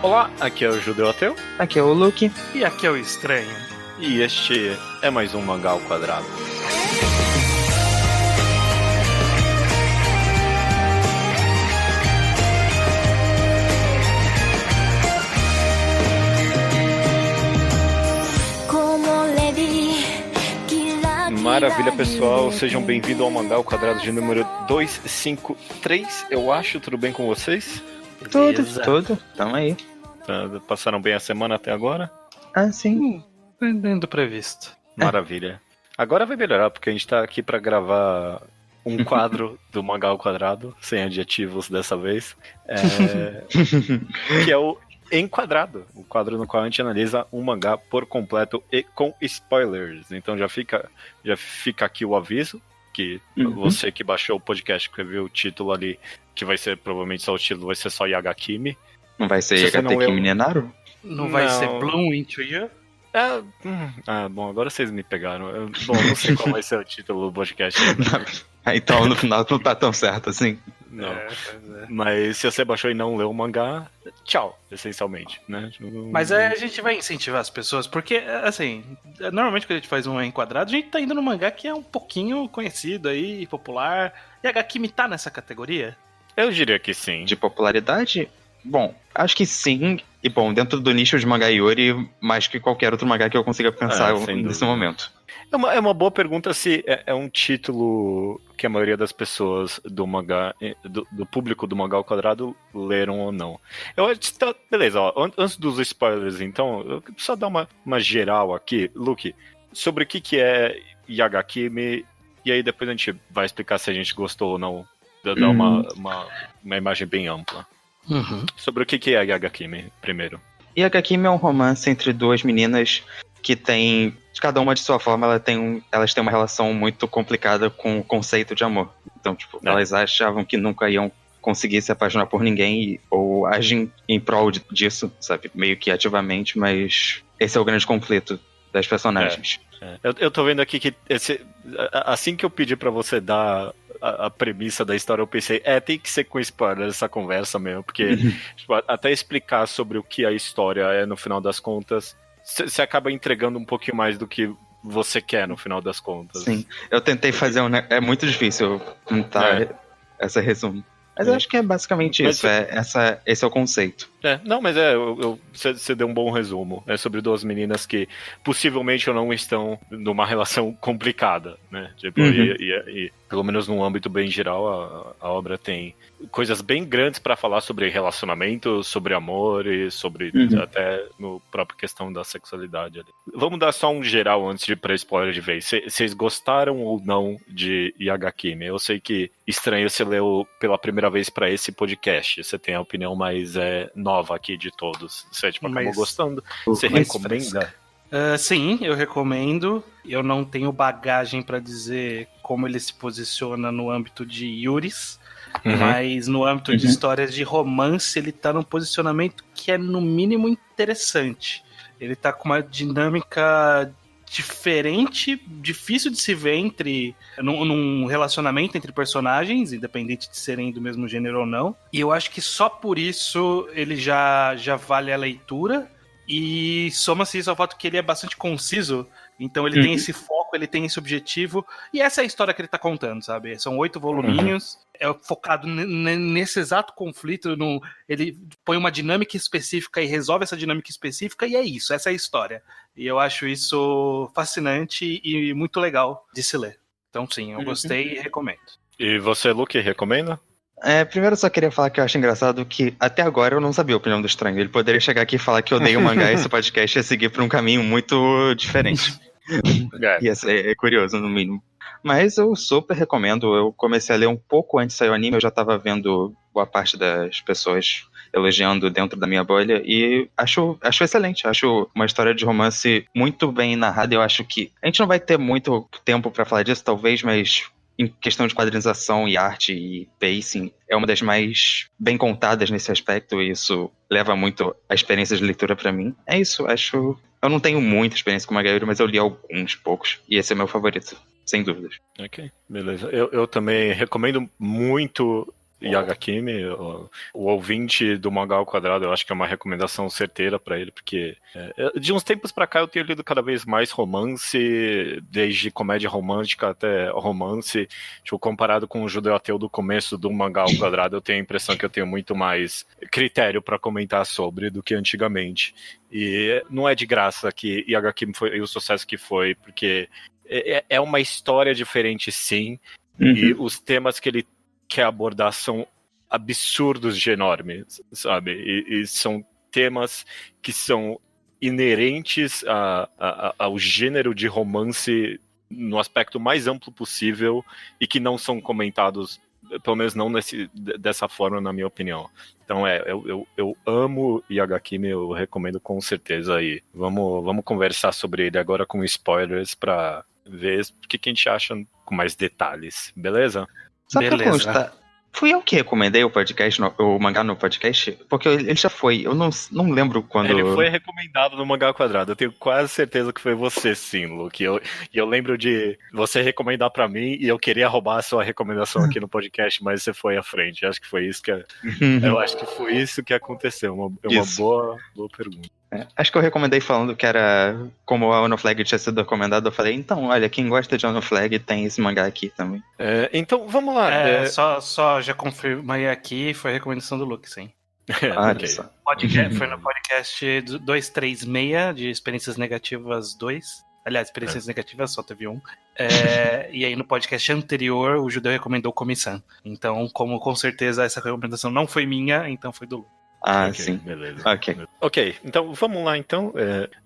Olá, aqui é o Judeu Ateu. Aqui é o Luke. E aqui é o Estranho. E este é mais um Mangá ao Quadrado. Maravilha, pessoal, sejam bem-vindos ao Mangá ao Quadrado de número 253, eu acho. Tudo bem com vocês? Tudo, tamo aí. Passaram bem a semana até agora? Ah, sim. Dentro do previsto. Maravilha. Agora vai melhorar, porque a gente tá aqui pra gravar um quadro do Mangá ao Quadrado, sem adjetivos dessa vez, que é o Enquadrado, o quadro no qual a gente analisa um mangá por completo e com spoilers. Então já fica aqui o aviso, que você que baixou o podcast, que viu o título ali, que vai ser provavelmente só o título, vai ser só Yagakimi. Não vai ser Yagateki Nenaru? Não vai ser Bloom Into You? Bom, agora vocês me pegaram. Bom, não sei qual vai ser o título do podcast. Então no final não tá tão certo assim. Não. Mas se você baixou e não leu o mangá, tchau, essencialmente, né? Mas a gente vai incentivar as pessoas, porque, assim, normalmente quando a gente faz um enquadrado, a gente tá indo no mangá que é um pouquinho conhecido aí, popular. E a Gakimi tá nessa categoria? Eu diria que sim. De popularidade? Bom, acho que sim. E bom, dentro do nicho de mangá Yuri, mais que qualquer outro mangá que eu consiga pensar nesse momento. É uma boa pergunta se é um título que a maioria das pessoas do mangá, do público do Mangá ao Quadrado leram ou não. Beleza, ó, antes dos spoilers, então, eu preciso só dar uma geral aqui. Luke, sobre o que é Yagakimi, e aí depois a gente vai explicar se a gente gostou ou não, dar uma imagem bem ampla. Sobre o que é Yagakimi, primeiro. Yagakimi é um romance entre duas meninas que tem, cada uma de sua forma, elas têm uma relação muito complicada com o conceito de amor. Então, elas achavam que nunca iam conseguir se apaixonar por ninguém ou agem em prol disso, sabe? Meio que ativamente, mas esse é o grande conflito das personagens. Eu tô vendo aqui que assim que eu pedi pra você dar a premissa da história, eu pensei, tem que ser com spoiler essa conversa mesmo, porque até explicar sobre o que a história é no final das contas, você acaba entregando um pouquinho mais do que você quer no final das contas. Sim, eu tentei fazer é muito difícil montar essa resumo. Mas eu acho que é basicamente isso, esse é o conceito. Mas você deu um bom resumo. É sobre duas meninas que possivelmente ou não estão numa relação complicada, né? E pelo menos num âmbito bem geral, a obra tem coisas bem grandes para falar sobre relacionamento, sobre amor e sobre até no própria questão da sexualidade ali. Vamos dar só um geral antes de ir pra spoiler de vez. Vocês gostaram ou não de Yagakimi? Eu sei que Estranho você leu pela primeira vez para esse podcast. Você tem a opinião mais nova aqui de todos. Você acabou gostando? Você recomenda? Sim, eu recomendo. Eu não tenho bagagem para dizer como ele se posiciona no âmbito de Yuris, mas no âmbito de histórias de romance, ele tá num posicionamento que é no mínimo interessante. Ele tá com uma dinâmica diferente, difícil de se ver num relacionamento entre personagens, independente de serem do mesmo gênero ou não. E eu acho que só por isso ele já vale a leitura. E soma-se isso ao fato que ele é bastante conciso, então ele tem esse foco, ele tem esse objetivo, e essa é a história que ele tá contando, sabe? São 8 voluminhos, é focado nesse exato conflito, ele põe uma dinâmica específica e resolve essa dinâmica específica, e é isso, essa é a história. E eu acho isso fascinante e muito legal de se ler. Então sim, eu gostei e recomendo. E você, Luke, recomenda? Primeiro eu só queria falar que eu acho engraçado que até agora eu não sabia a opinião do Estranho. Ele poderia chegar aqui e falar que odeia o mangá e esse podcast ia seguir por um caminho muito diferente. Ia ser curioso, no mínimo. Mas eu super recomendo. Eu comecei a ler um pouco antes de sair o anime. Eu já tava vendo boa parte das pessoas elogiando dentro da minha bolha. E acho excelente. Acho uma história de romance muito bem narrada. Eu acho que a gente não vai ter muito tempo pra falar disso, talvez, mas em questão de quadrinização e arte e pacing, é uma das mais bem contadas nesse aspecto, e isso leva muito a experiência de leitura pra mim. É isso, acho... Eu não tenho muita experiência com Magaíro, mas eu li alguns poucos, e esse é meu favorito, sem dúvidas. Ok, beleza. Eu também recomendo muito Yagakimi, o ouvinte do Mangá ao Quadrado, eu acho que é uma recomendação certeira pra ele, porque de uns tempos pra cá eu tenho lido cada vez mais romance, desde comédia romântica até romance. Tipo, comparado com o Judeu Ateu do começo do Mangá ao Quadrado, eu tenho a impressão que eu tenho muito mais critério pra comentar sobre do que antigamente. E não é de graça que Yagakimi foi o sucesso que foi, porque é uma história diferente, sim, e os temas que ele quer abordar são absurdos de enormes, sabe? E são temas que são inerentes ao gênero de romance no aspecto mais amplo possível e que não são comentados, pelo menos não dessa forma, na minha opinião. Então eu amo Yagakimi, eu recomendo com certeza aí. Vamos conversar sobre ele agora com spoilers pra ver o que a gente acha com mais detalhes, beleza? Só pra constar, fui eu que recomendei o podcast, o mangá no podcast? Porque ele já foi, eu não lembro quando... Ele foi recomendado no Mangá ao Quadrado, eu tenho quase certeza que foi você, sim, Luke. E eu lembro de você recomendar pra mim e eu queria roubar a sua recomendação aqui no podcast, mas você foi à frente. Acho que foi isso eu acho que foi isso que aconteceu. Uma boa pergunta. Acho que eu recomendei falando que era como a Ono Flag tinha sido recomendado. Eu falei, então, olha, quem gosta de Ono Flag tem esse mangá aqui também. Então, vamos lá. Só já confirmei aqui, foi a recomendação do Luke, sim. Okay. Foi no podcast 236 de Experiências Negativas 2. Aliás, Experiências Negativas só teve um. E aí no podcast anterior o Judeu recomendou Komi-san. Então, como com certeza essa recomendação não foi minha, então foi do Luke. Sim. Beleza. Ok, então vamos lá então.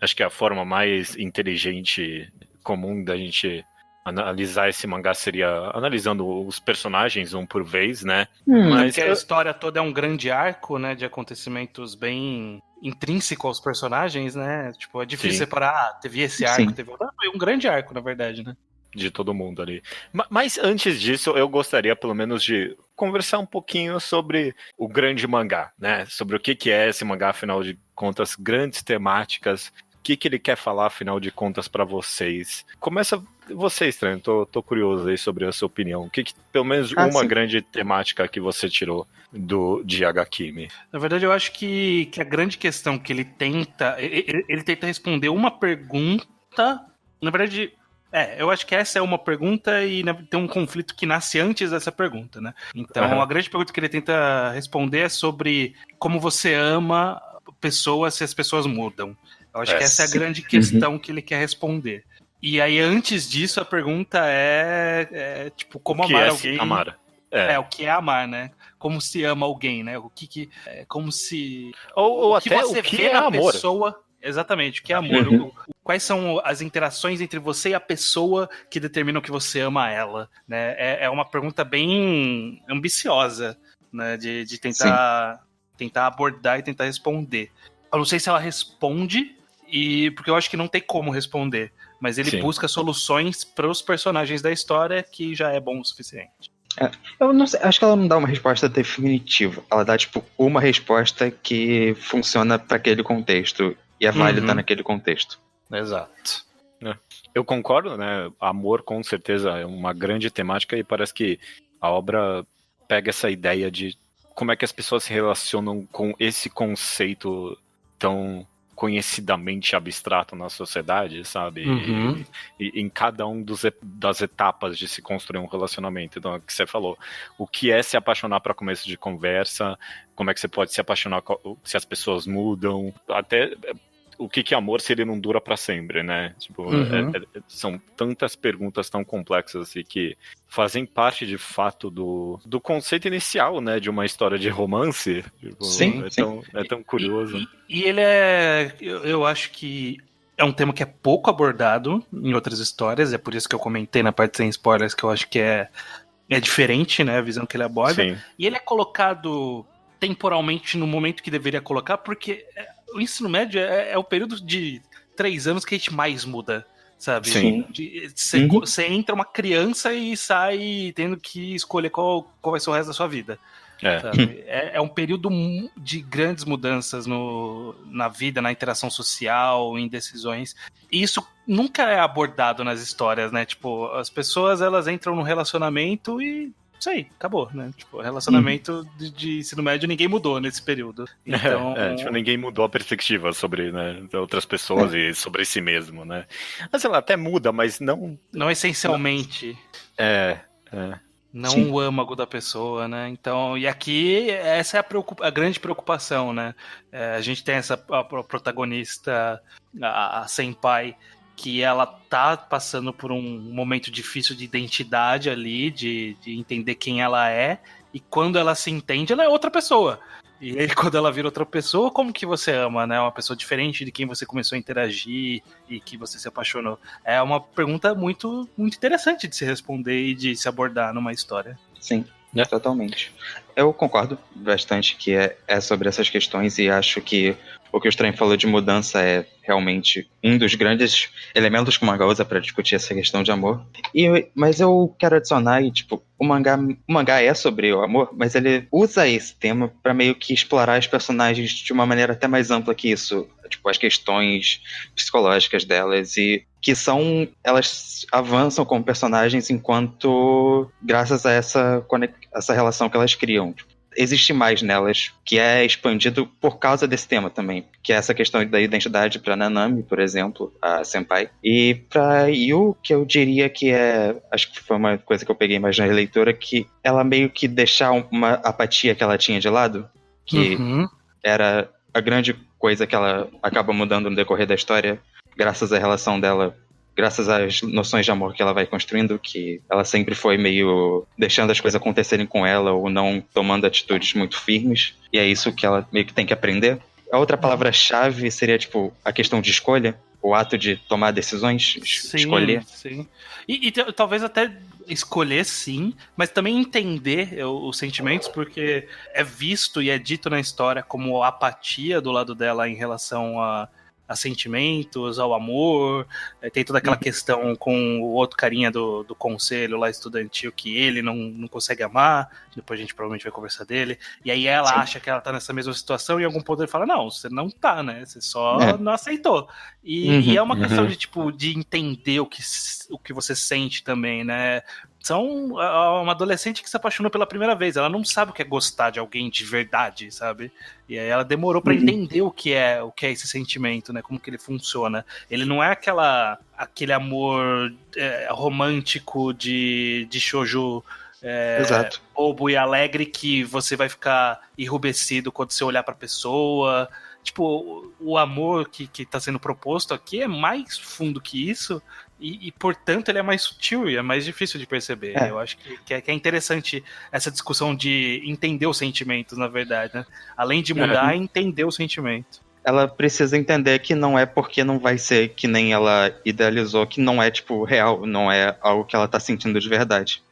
Acho que a forma mais inteligente, comum da gente analisar esse mangá seria analisando os personagens um por vez, né? Mas a história toda é um grande arco, né, de acontecimentos bem intrínseco aos personagens, né? Tipo, é difícil separar, teve esse arco, teve outro. Foi um grande arco, na verdade, né? De todo mundo ali. Mas antes disso, eu gostaria pelo menos de conversar um pouquinho sobre o grande mangá, né? Sobre o que é esse mangá, afinal de contas, grandes temáticas. O que ele quer falar, afinal de contas, pra vocês. Começa você, Estranho. Tô curioso aí sobre a sua opinião. Pelo menos uma grande temática que você tirou de Yagakimi. Na verdade, eu acho que a grande questão que ele tenta responder uma pergunta. Na verdade, eu acho que essa é uma pergunta e tem um conflito que nasce antes dessa pergunta, né? Então, a grande pergunta que ele tenta responder é sobre como você ama pessoas se as pessoas mudam. Eu acho que essa é a grande questão que ele quer responder. E aí, antes disso, a pergunta tipo, como amar alguém... Amar. O que é amar, né? Como se ama alguém, né? Como se... Ou o até que você o que vê é na amor. Pessoa... Exatamente, o que é amor. Quais são as interações entre você e a pessoa que determinam que você ama ela, né? É uma pergunta bem ambiciosa, né? De tentar abordar e tentar responder. Eu não sei se ela responde, porque eu acho que não tem como responder, mas ele busca soluções para os personagens da história, que já é bom o suficiente. Eu não sei, acho que ela não dá uma resposta definitiva. Ela dá, tipo, uma resposta que funciona para aquele contexto e é válida naquele contexto. Exato. Eu concordo, né? Amor, com certeza, é uma grande temática e parece que a obra pega essa ideia de como é que as pessoas se relacionam com esse conceito tão conhecidamente abstrato na sociedade, sabe? E em cada um das etapas de se construir um relacionamento. Então, é o que você falou. O que é se apaixonar para começo de conversa? Como é que você pode se apaixonar se as pessoas mudam? Até o que é amor se ele não dura para sempre, né? Tipo, são tantas perguntas tão complexas assim, que fazem parte, de fato, do conceito inicial, né? De uma história de romance. Tipo, é tão curioso. E ele eu acho que é um tema que é pouco abordado em outras histórias, é por isso que eu comentei na parte sem spoilers, que eu acho que é diferente, né? A visão que ele aborda. Sim. E ele é colocado temporalmente no momento que deveria colocar, porque o ensino médio é o período de 3 anos que a gente mais muda, sabe? Sim. Você entra uma criança e sai tendo que escolher qual vai ser o resto da sua vida. É um período de grandes mudanças na vida, na interação social, em decisões. E isso nunca é abordado nas histórias, né? Tipo, as pessoas, elas entram no relacionamento e isso aí, acabou, né? Tipo, relacionamento de ensino médio, ninguém mudou nesse período. Então... tipo, ninguém mudou a perspectiva sobre, né, outras pessoas e sobre si mesmo, né? Mas, sei lá, até muda, mas não... Não essencialmente. Não Sim. o âmago da pessoa, né? Então, e aqui, essa é a grande preocupação, né? A gente tem a protagonista, a Senpai, que ela tá passando por um momento difícil de identidade ali, de entender quem ela é, e quando ela se entende, ela é outra pessoa. E aí, quando ela vira outra pessoa, como que você ama, né? Uma pessoa diferente de quem você começou a interagir e que você se apaixonou. É uma pergunta muito, muito interessante de se responder e de se abordar numa história. Sim, totalmente. Eu concordo bastante que é sobre essas questões e acho que o que o Estranho falou de mudança é realmente um dos grandes elementos que o mangá usa para discutir essa questão de amor. Mas eu quero adicionar, tipo, o mangá é sobre o amor, mas ele usa esse tema para meio que explorar os personagens de uma maneira até mais ampla que isso. Tipo, as questões psicológicas delas e elas avançam como personagens graças a essa relação que elas criam. Existe mais nelas, que é expandido por causa desse tema também, que é essa questão da identidade para Nanami, por exemplo, a Senpai, e para Yu, que eu diria que acho que foi uma coisa que eu peguei mais na releitura, que ela meio que deixar uma apatia que ela tinha de lado, que era a grande coisa que ela acaba mudando no decorrer da história, graças à relação dela, graças às noções de amor que ela vai construindo, que ela sempre foi meio deixando as coisas acontecerem com ela ou não tomando atitudes muito firmes, e é isso que ela meio que tem que aprender. A outra palavra-chave seria, tipo, a questão de escolha, o ato de tomar decisões, escolher. Sim. E talvez até escolher, sim, mas também entender os sentimentos, porque é visto e é dito na história como apatia do lado dela em relação a sentimentos, ao amor, tem toda aquela questão com o outro carinha do conselho lá estudantil que ele não consegue amar, depois a gente provavelmente vai conversar dele, e aí ela acha que ela tá nessa mesma situação e em algum ponto ele fala, não, você não tá, né, você só não aceitou. E é uma questão de, tipo, de entender o que você sente também, né. São uma adolescente que se apaixonou pela primeira vez. Ela não sabe o que é gostar de alguém de verdade, sabe? E aí ela demorou pra entender o que é esse sentimento, né? Como que ele funciona. Ele não é aquele amor romântico de shoujo bobo e alegre que você vai ficar enrubescido quando você olhar pra pessoa. Tipo, o amor que tá sendo proposto aqui é mais fundo que isso. E, portanto, ele é mais sutil e é mais difícil de perceber. Eu acho que é interessante essa discussão de entender os sentimentos, na verdade, né? Além de mudar, entender o sentimento. Ela precisa entender que não é porque não vai ser que nem ela idealizou, que não é, tipo, real, não é algo que ela tá sentindo de verdade.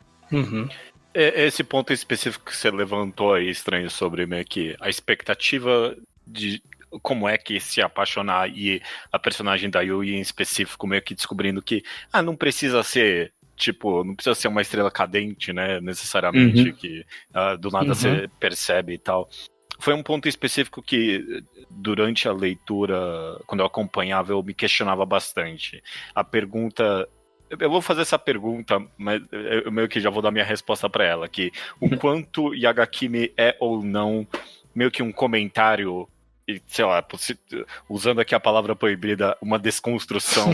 Esse ponto específico que você levantou aí, Estranho, sobre meio que a expectativa de como é que se apaixonar, e a personagem da Yui em específico meio que descobrindo que não precisa ser, tipo, não precisa ser uma estrela cadente, né, necessariamente, que do nada você percebe e tal. Foi um ponto específico que durante a leitura, quando eu acompanhava, eu me questionava bastante. A pergunta... Eu vou fazer essa pergunta, mas eu meio que já vou dar minha resposta para ela, que o quanto Yagakimi é ou não meio que um comentário, e, sei lá, usando aqui a palavra proibida, uma desconstrução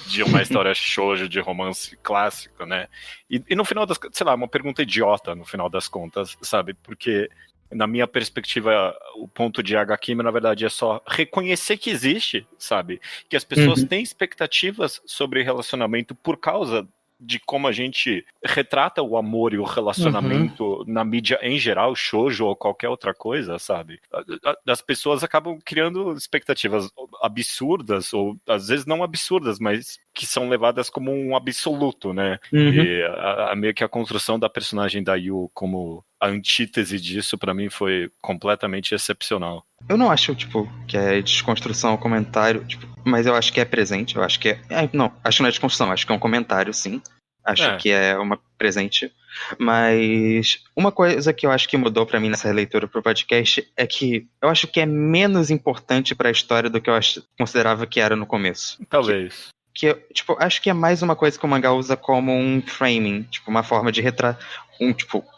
de uma história shoujo, de romance clássico, né? E no final das contas, sei lá, uma pergunta idiota no final das contas, sabe? Porque, na minha perspectiva, o ponto de Yagakimi, na verdade, é só reconhecer que existe, sabe? Que as pessoas têm expectativas sobre relacionamento por causa de como a gente retrata o amor e o relacionamento na mídia em geral, shoujo ou qualquer outra coisa, sabe? As pessoas acabam criando expectativas absurdas, ou às vezes não absurdas, mas que são levadas como um absoluto, né? E meio que a construção da personagem da Yu como a antítese disso, pra mim, foi completamente excepcional. Eu não acho, tipo, que é desconstrução ou comentário, tipo, mas eu acho que é presente, eu acho que não, acho que não é desconstrução, acho que é um comentário, sim. Acho que é uma presente. Mas uma coisa que eu acho que mudou pra mim nessa releitura pro podcast é que eu acho que é menos importante pra história do que eu considerava que era no começo. Talvez. que, tipo, acho que é mais uma coisa que o mangá usa como um framing, tipo, uma forma de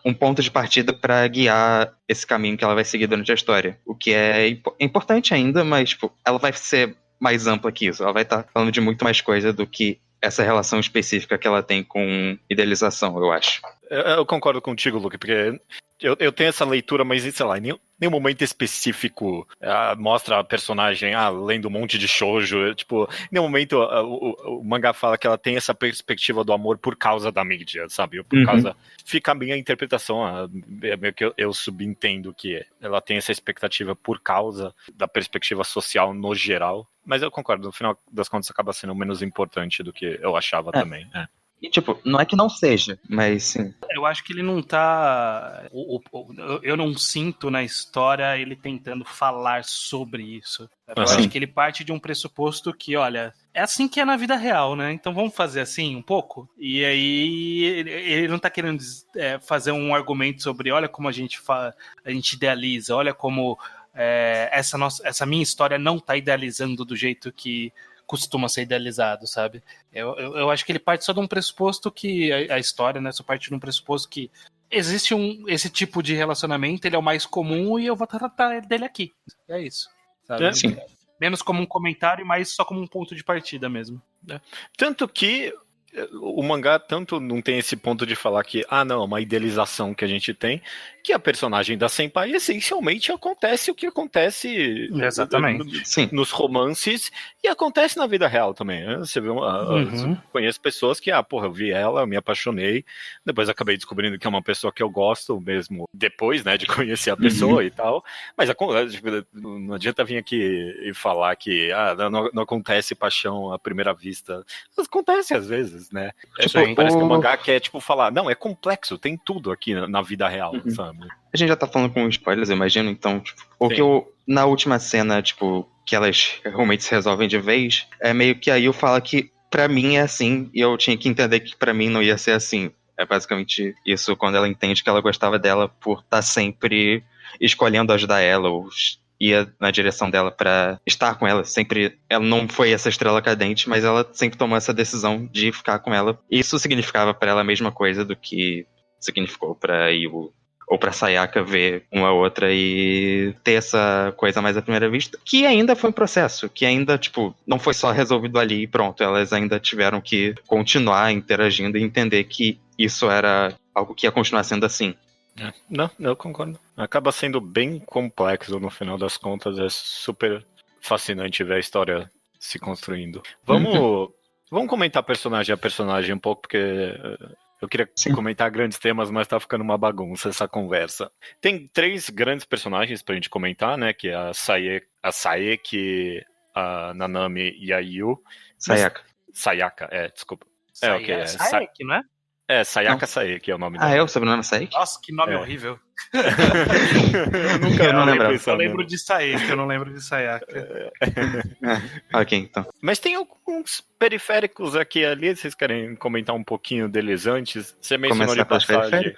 um ponto de partida para guiar esse caminho que ela vai seguir durante a história. O que é importante ainda, mas, tipo, ela vai ser mais ampla que isso. Ela vai estar falando de muito mais coisa do que essa relação específica que ela tem com idealização, eu acho. Eu concordo contigo, Luke, porque eu tenho essa leitura, mas, sei lá, em nenhum momento específico mostra a personagem lendo um monte de shoujo. Tipo, em nenhum momento o mangá fala que ela tem essa perspectiva do amor por causa da mídia, sabe? Por causa... Fica a minha interpretação, meio que eu subentendo que ela tem essa expectativa por causa da perspectiva social no geral. Mas eu concordo, no final das contas acaba sendo menos importante do que eu achava também. E, tipo, não é que não seja, mas sim. Eu acho que ele não tá... Eu não sinto na história ele tentando falar sobre isso. Eu acho que ele parte de um pressuposto que, olha, é assim que é na vida real, né? Então vamos fazer assim um pouco? E aí ele não tá querendo fazer um argumento sobre, olha como a gente idealiza, olha como essa minha história não tá idealizando do jeito que costuma ser idealizado, sabe? Eu acho que ele parte só de um pressuposto que a história, né, só parte de um pressuposto que existe esse tipo de relacionamento, ele é o mais comum e eu vou tratar dele aqui. É isso, sabe? Sim. Menos como um comentário e mais só como um ponto de partida mesmo. Tanto que o mangá tanto não tem esse ponto de falar que, não, uma idealização que a gente tem, que a personagem da Senpai essencialmente acontece o que acontece nos romances e acontece na vida real também. Né? Você vê, conheço pessoas que, eu vi ela, eu me apaixonei, depois acabei descobrindo que é uma pessoa que eu gosto mesmo depois, né, de conhecer a pessoa e tal, mas não adianta vir aqui e falar que não acontece paixão à primeira vista. Acontece às vezes, né? Parece que o mangá quer, falar, não, é complexo, tem tudo aqui na vida real, sabe? A gente já tá falando com spoilers, eu imagino, então, na última cena, que elas realmente se resolvem de vez, é meio que aí eu falo que pra mim é assim, e eu tinha que entender que pra mim não ia ser assim. É basicamente isso, quando ela entende que ela gostava dela por estar sempre escolhendo ajudar ela, ou ia na direção dela pra estar com ela. Sempre, ela não foi essa estrela cadente, mas ela sempre tomou essa decisão de ficar com ela. Isso significava pra ela a mesma coisa do que significou pra Yu ou pra Sayaka ver uma outra e ter essa coisa mais à primeira vista, que ainda foi um processo, que ainda, não foi só resolvido ali e pronto, elas ainda tiveram que continuar interagindo e entender que isso era algo que ia continuar sendo assim. Não, eu concordo. Acaba sendo bem complexo no final das contas, é super fascinante ver a história se construindo. Vamos comentar personagem a personagem um pouco, porque eu queria comentar grandes temas, mas tá ficando uma bagunça essa conversa. Tem 3 grandes personagens pra gente comentar, né? Que é a Saeki, a Nanami e a Yu. Sayaka, desculpa. Saeki, não é? Sayaka Saeki é o nome dela. É o sobrenome Saeki? Nossa, que nome horrível. Eu não lembro. Eu lembro de Saeki, eu não lembro de Sayaka. Ok, então. Mas tem alguns periféricos aqui e ali, vocês querem comentar um pouquinho deles antes? Você mencionou de passagem.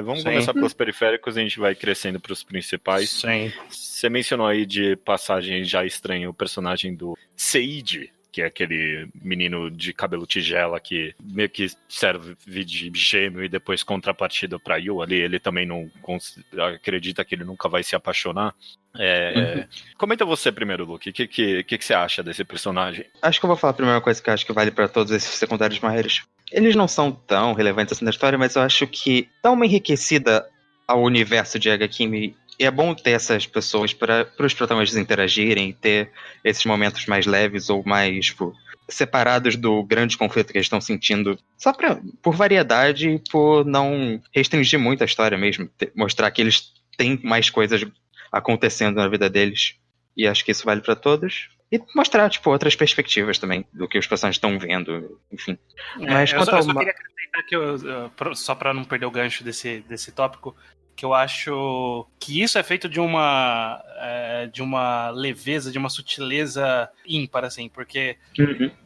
Vamos começar pelos periféricos e a gente vai crescendo para os principais. Sim. Você mencionou aí de passagem já estranho o personagem do Seiji, que é aquele menino de cabelo tigela que meio que serve de gêmeo e depois contrapartida pra Yu ali, ele também não acredita que ele nunca vai se apaixonar. Comenta você primeiro, Luke, o que você acha desse personagem? Acho que eu vou falar a primeira coisa que eu acho que vale pra todos esses secundários maiores. Eles não são tão relevantes assim na história, mas eu acho que dá uma enriquecida ao universo de Hagakimi. E é bom ter essas pessoas para os protagonistas interagirem, ter esses momentos mais leves ou mais separados do grande conflito que eles estão sentindo, só por variedade e por não restringir muito a história mesmo, mostrar que eles têm mais coisas acontecendo na vida deles. E acho que isso vale para todos. E mostrar, outras perspectivas também do que os personagens estão vendo, enfim. Mas eu só queria acrescentar que só para não perder o gancho desse tópico, que eu acho que isso é feito de uma leveza, de uma sutileza ímpar, assim, porque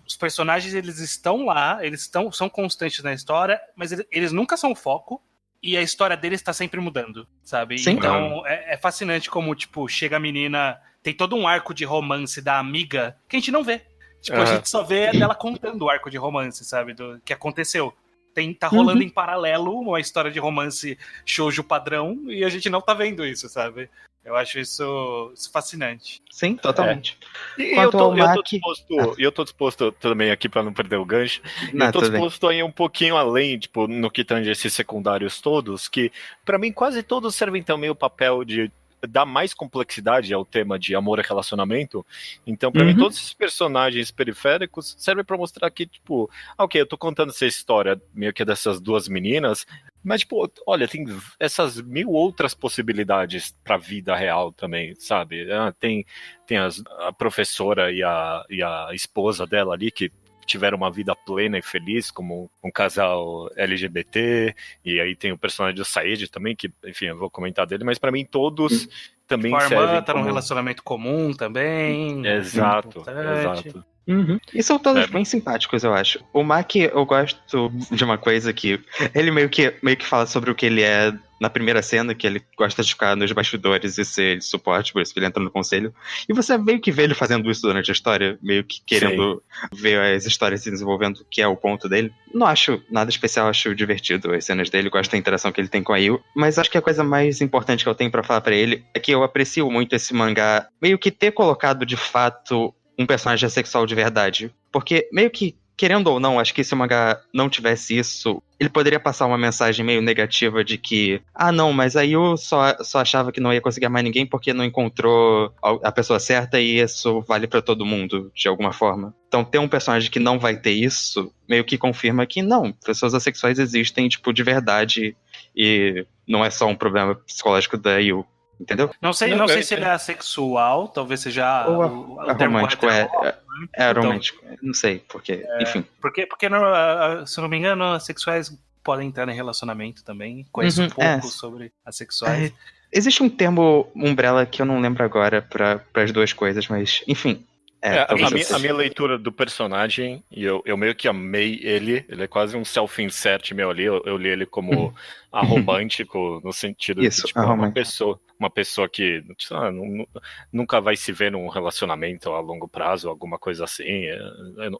os personagens, eles estão lá, são constantes na história, mas eles nunca são o foco, e a história deles está sempre mudando, sabe? Sim, então, é fascinante como, chega a menina, tem todo um arco de romance da amiga que a gente não vê. Tipo, a gente só vê dela contando o arco de romance, sabe? Do que aconteceu. Tá rolando em paralelo uma história de romance shoujo padrão e a gente não tá vendo isso, sabe? Eu acho isso fascinante. Sim, totalmente. E eu tô disposto também aqui, pra não perder o gancho, eu tô disposto a ir um pouquinho além, tipo, no que tange esses secundários todos, que pra mim quase todos servem também o papel de dar mais complexidade ao tema de amor e relacionamento. Então, pra mim, todos esses personagens periféricos servem pra mostrar que, tipo, ok, eu tô contando essa história meio que dessas duas meninas, mas, tipo, olha, tem essas 1000 outras possibilidades pra vida real também, sabe? Tem a professora e a esposa dela ali que tiveram uma vida plena e feliz como um casal LGBT, e aí tem o personagem do Said também, que, enfim, eu vou comentar dele, mas pra mim todos também servem como... A irmã tá num relacionamento comum também. Exato. E são todos bem simpáticos, eu acho. O Maki, eu gosto de uma coisa que ele meio que fala sobre o que ele é na primeira cena, que ele gosta de ficar nos bastidores e ser de suporte, por isso que ele entra no conselho. E você meio que vê ele fazendo isso durante a história, meio que querendo ver as histórias se desenvolvendo, que é o ponto dele. Não acho nada especial, acho divertido as cenas dele, gosto da interação que ele tem com a Yu, mas acho que a coisa mais importante que eu tenho pra falar pra ele é que eu aprecio muito esse mangá, meio que ter colocado de fato um personagem assexual de verdade. Porque, meio que, querendo ou não, acho que se o mangá não tivesse isso, ele poderia passar uma mensagem meio negativa de que, não, mas aí eu só achava que não ia conseguir mais ninguém porque não encontrou a pessoa certa e isso vale pra todo mundo, de alguma forma. Então, ter um personagem que não vai ter isso, meio que confirma que não, pessoas assexuais existem, tipo, de verdade, e não é só um problema psicológico da Yu. Entendeu? Não sei se ele é assexual, talvez seja o romântico, romântico, não sei, porque, enfim. Porque se eu não me engano, assexuais podem entrar em relacionamento também. Conheço pouco sobre assexuais. Existe um termo umbrella que eu não lembro agora para as duas coisas, mas, enfim. A minha leitura do personagem, e eu meio que amei ele é quase um self-insert meu ali, eu li ele como aromântico, no sentido de tipo, uma pessoa que nunca vai se ver num relacionamento a longo prazo, alguma coisa assim.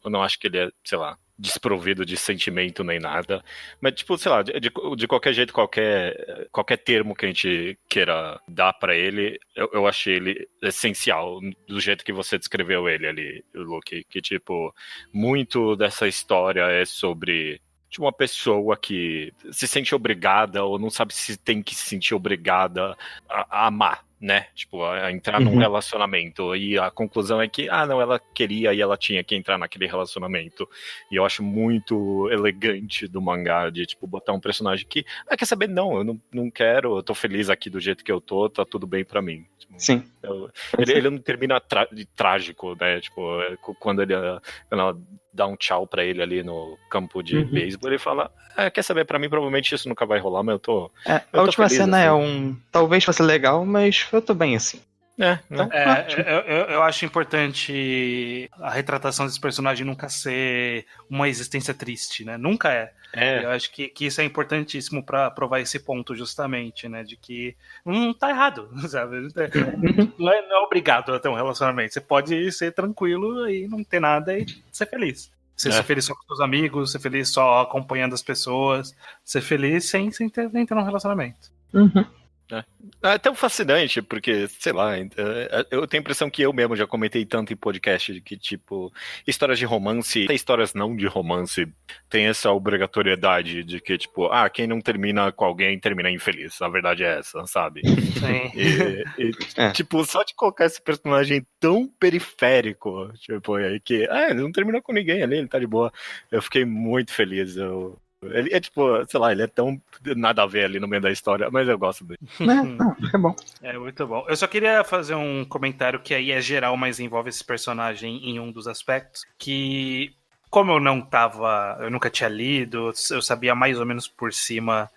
Eu não acho que ele é, sei lá, desprovido de sentimento nem nada, mas tipo, sei lá, de qualquer jeito, qualquer termo que a gente queira dar pra ele, eu achei ele essencial, do jeito que você descreveu ele ali, Luke, que tipo, muito dessa história é sobre de uma pessoa que se sente obrigada ou não sabe se tem que se sentir obrigada a amar, né? Tipo, a entrar num relacionamento. E a conclusão é que, não, ela queria e ela tinha que entrar naquele relacionamento. E eu acho muito elegante do mangá de, tipo, botar um personagem que, quer saber? Não, eu não quero, eu tô feliz aqui do jeito que eu tô, tá tudo bem pra mim. Sim. Ele não termina trágico, né? Tipo, quando ela dá um tchau pra ele ali no campo de beisebol, ele fala, quer saber, pra mim provavelmente isso nunca vai rolar, mas eu tô a última cena assim. Talvez fosse legal, mas eu tô bem assim. Então, eu acho importante a retratação desse personagem nunca ser uma existência triste, né? Nunca é. Eu acho que isso é importantíssimo pra provar esse ponto, justamente, né? De que não tá errado, sabe? Não é obrigado a ter um relacionamento. Você pode ser tranquilo e não ter nada e ser feliz. Ser feliz só com seus amigos, ser feliz só acompanhando as pessoas, ser feliz sem ter um relacionamento. É tão fascinante, porque, sei lá, eu tenho a impressão que eu mesmo já comentei tanto em podcast de que, tipo, histórias de romance, até histórias não de romance, tem essa obrigatoriedade de que, tipo, quem não termina com alguém termina infeliz. A verdade é essa, sabe? Sim. Tipo, só de colocar esse personagem tão periférico, tipo, que, ele não terminou com ninguém ali, ele tá de boa. Eu fiquei muito feliz, Ele é tipo, sei lá, ele é tão nada a ver ali no meio da história, mas eu gosto dele. É bom. É muito bom. Eu só queria fazer um comentário que aí é geral, mas envolve esse personagem em um dos aspectos, que como eu nunca tinha lido, eu sabia mais ou menos por cima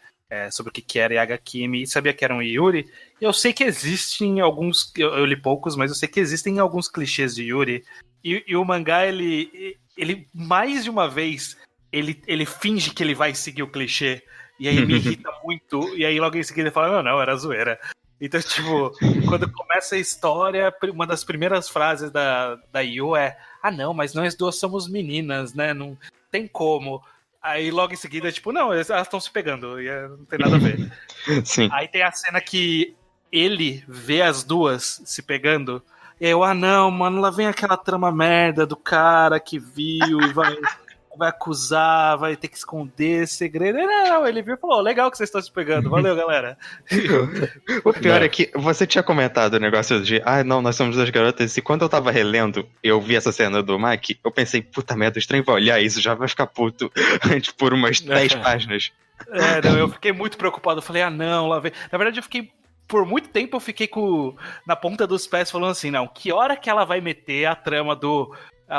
sobre o que era Yagakimi, sabia que era um Yuri. Eu sei que existem alguns, eu li poucos, mas eu sei que existem alguns clichês de Yuri, e o mangá, ele mais de uma vez ele finge que ele vai seguir o clichê, e aí me irrita muito, e aí logo em seguida ele fala, não, era zoeira. Então, tipo, quando começa a história, uma das primeiras frases da Yu é: ah, não, mas nós duas somos meninas, né? Não tem como. Aí logo em seguida, tipo, não, elas estão se pegando, e não tem nada a ver. Sim. Aí tem a cena que ele vê as duas se pegando, e eu, ah não, mano, lá vem aquela trama merda do cara que viu e vai acusar, vai ter que esconder segredo. Não, ele viu e falou, legal que vocês estão se pegando, valeu, galera. O pior é que você tinha comentado o negócio de, não, nós somos duas garotas, e quando eu tava relendo, eu vi essa cena do Mac, eu pensei, puta merda, o estranho vai olhar isso, já vai ficar puto antes por umas 10 páginas. Não, eu fiquei muito preocupado, eu falei, não, lá vem. Na verdade, por muito tempo eu fiquei na ponta dos pés falando assim, não, que hora que ela vai meter a trama do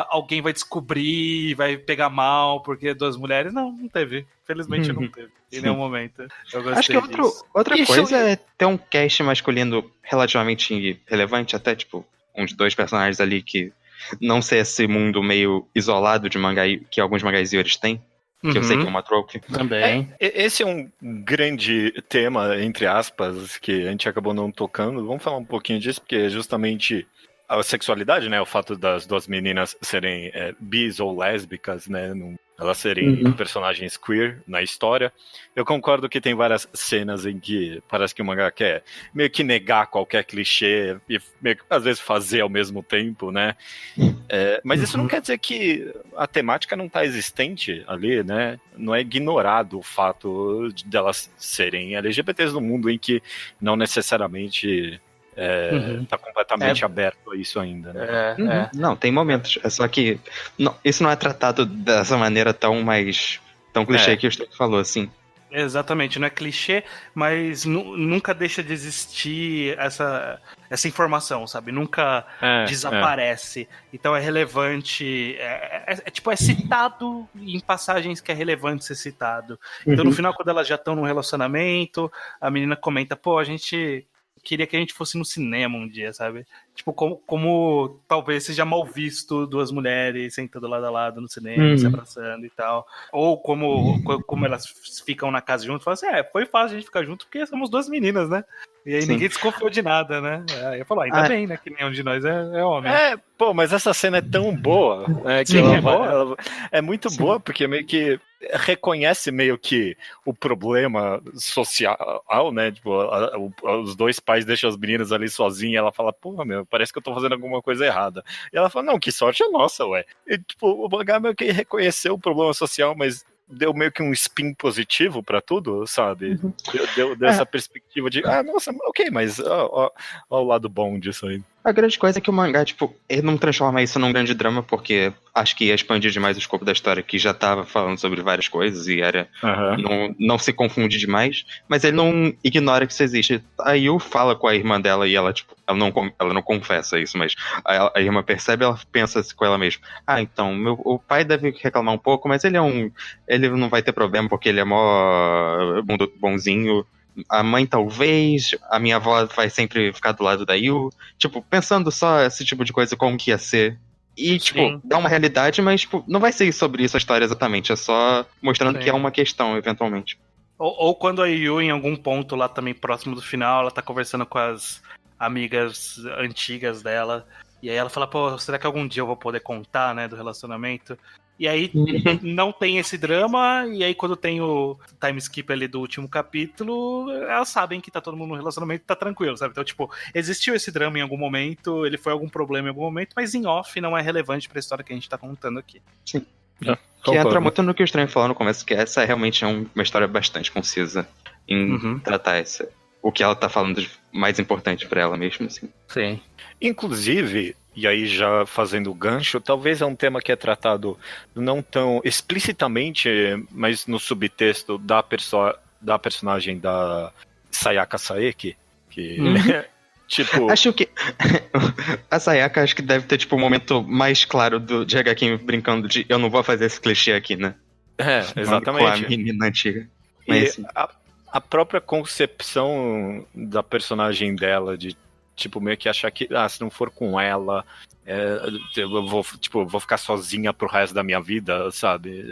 alguém vai descobrir, vai pegar mal porque duas mulheres? Não teve. Felizmente não teve. Em nenhum momento. Eu gostei Acho que outra coisa é ter um cast masculino relativamente relevante, até tipo uns 2 personagens ali que não ser esse mundo meio isolado de mangá que alguns mangás Yuri têm. Que eu sei que é uma trope. Também. Esse é um grande tema, entre aspas, que a gente acabou não tocando. Vamos falar um pouquinho disso, porque é justamente a sexualidade, né? O fato das duas meninas serem bis ou lésbicas, né? Elas serem personagens queer na história. Eu concordo que tem várias cenas em que parece que o mangá quer meio que negar qualquer clichê e meio que, às vezes, fazer ao mesmo tempo, né? Mas isso não quer dizer que a temática não está existente ali, né? Não é ignorado o fato delas serem LGBTs no mundo em que não necessariamente tá completamente aberto a isso ainda, né? Não, tem momentos. É só que isso não é tratado dessa maneira tão clichê que o Stuck falou, assim. Exatamente, não é clichê, mas nunca deixa de existir essa informação, sabe? Nunca desaparece. Então é relevante, tipo, é citado em passagens que é relevante ser citado. Então no final, quando elas já estão num relacionamento, a menina comenta, pô, a gente queria que a gente fosse no cinema um dia, sabe? Tipo, como talvez seja mal visto duas mulheres sentando lado a lado no cinema, se abraçando e tal. Ou como elas ficam na casa junto, falam assim, foi fácil a gente ficar junto porque somos duas meninas, né? E aí ninguém desconfiou de nada, né? Aí eu falo, ainda bem, né? Que nenhum de nós é homem. Mas essa cena é tão boa, né? Que ela é muito boa, porque meio que reconhece meio que o problema social, né? Tipo, os dois pais deixam as meninas ali sozinhas e ela fala, porra, meu, parece que eu tô fazendo alguma coisa errada. E ela fala, não, que sorte é nossa, ué. E, tipo, o mangá meio que reconheceu o problema social, mas deu meio que um spin positivo pra tudo, sabe? Deu essa perspectiva de, nossa, ok, mas ó o lado bom disso aí. A grande coisa é que o mangá, tipo, ele não transforma isso num grande drama, porque acho que ia expandir demais o escopo da história, que já tava falando sobre várias coisas e era não se confunde demais, mas ele não ignora que isso existe. A Yu fala com a irmã dela e ela, tipo, ela não confessa isso, mas a irmã percebe, ela pensa com ela mesma, então, o pai deve reclamar um pouco, mas ele não vai ter problema, porque ele é mó bonzinho. A mãe talvez, a minha avó vai sempre ficar do lado da Yu. Tipo, pensando só esse tipo de coisa, como que ia ser. E, tipo, dá uma realidade, mas, tipo, não vai ser sobre isso a história exatamente. É só mostrando que é uma questão, eventualmente. Ou quando a Yu, em algum ponto lá também próximo do final, ela tá conversando com as amigas antigas dela. E aí ela fala, pô, será que algum dia eu vou poder contar, né, do relacionamento? E aí não tem esse drama, e aí quando tem o time skip ali do último capítulo, elas sabem que tá todo mundo no relacionamento e tá tranquilo, sabe? Então, tipo, existiu esse drama em algum momento, ele foi algum problema em algum momento, mas em off não é relevante pra história que a gente tá contando aqui. Sim. Que entra muito no que o Estranho falou no começo, que essa realmente é uma história bastante concisa em tratar o que ela tá falando de mais importante pra ela mesmo, assim. Sim. Inclusive, e aí já fazendo o gancho, talvez é um tema que é tratado não tão explicitamente, mas no subtexto da personagem da Sayaka Saeki, que tipo... Acho que a Sayaka acho que deve ter tipo o momento mais claro de Hagakin brincando de eu não vou fazer esse clichê aqui, né? Exatamente. Com a menina antiga. Mas, a própria concepção da personagem dela, de tipo, meio que achar que, se não for com ela, eu vou ficar sozinha pro resto da minha vida, sabe?